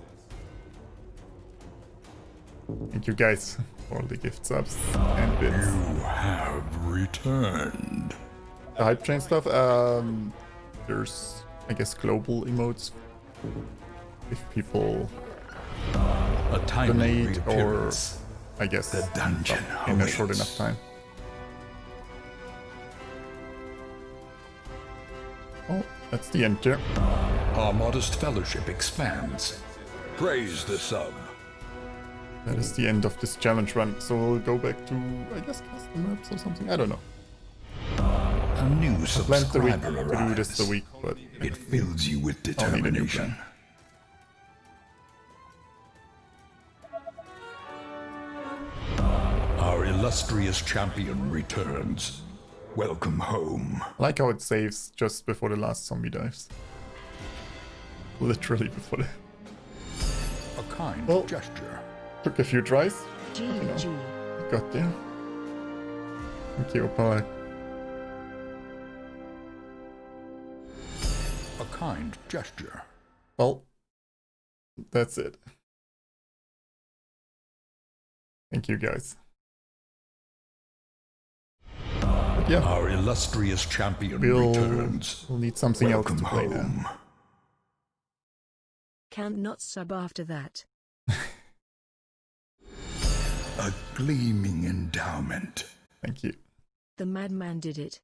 Thank you guys for all the gift subs and bits. You have returned. The hype train stuff, there's, I guess, global emotes. If people A timely donate or, reappearance. I guess, The dungeon in a short awaits. enough time. Oh, that's the enter. Our modest fellowship expands. Praise the sub. That is the end of this challenge run. So we'll go back to, I guess, custom maps or something. I don't know. A new I planned the week subscriber to do this arrives. the week, but It fills you with I'll need a new determination. Our illustrious champion returns. Welcome home. I like how it saves just before the last zombie dives. Literally before the... A kind Well- gesture. Took a few tries. GG. Got there. Thank you, Opal. A kind gesture. Well, that's it. Thank you, guys. But yeah, Our illustrious champion we'll returns. need something else Welcome to play home. now. Can't not sub after that. A gleaming endowment. Thank you. The madman did it.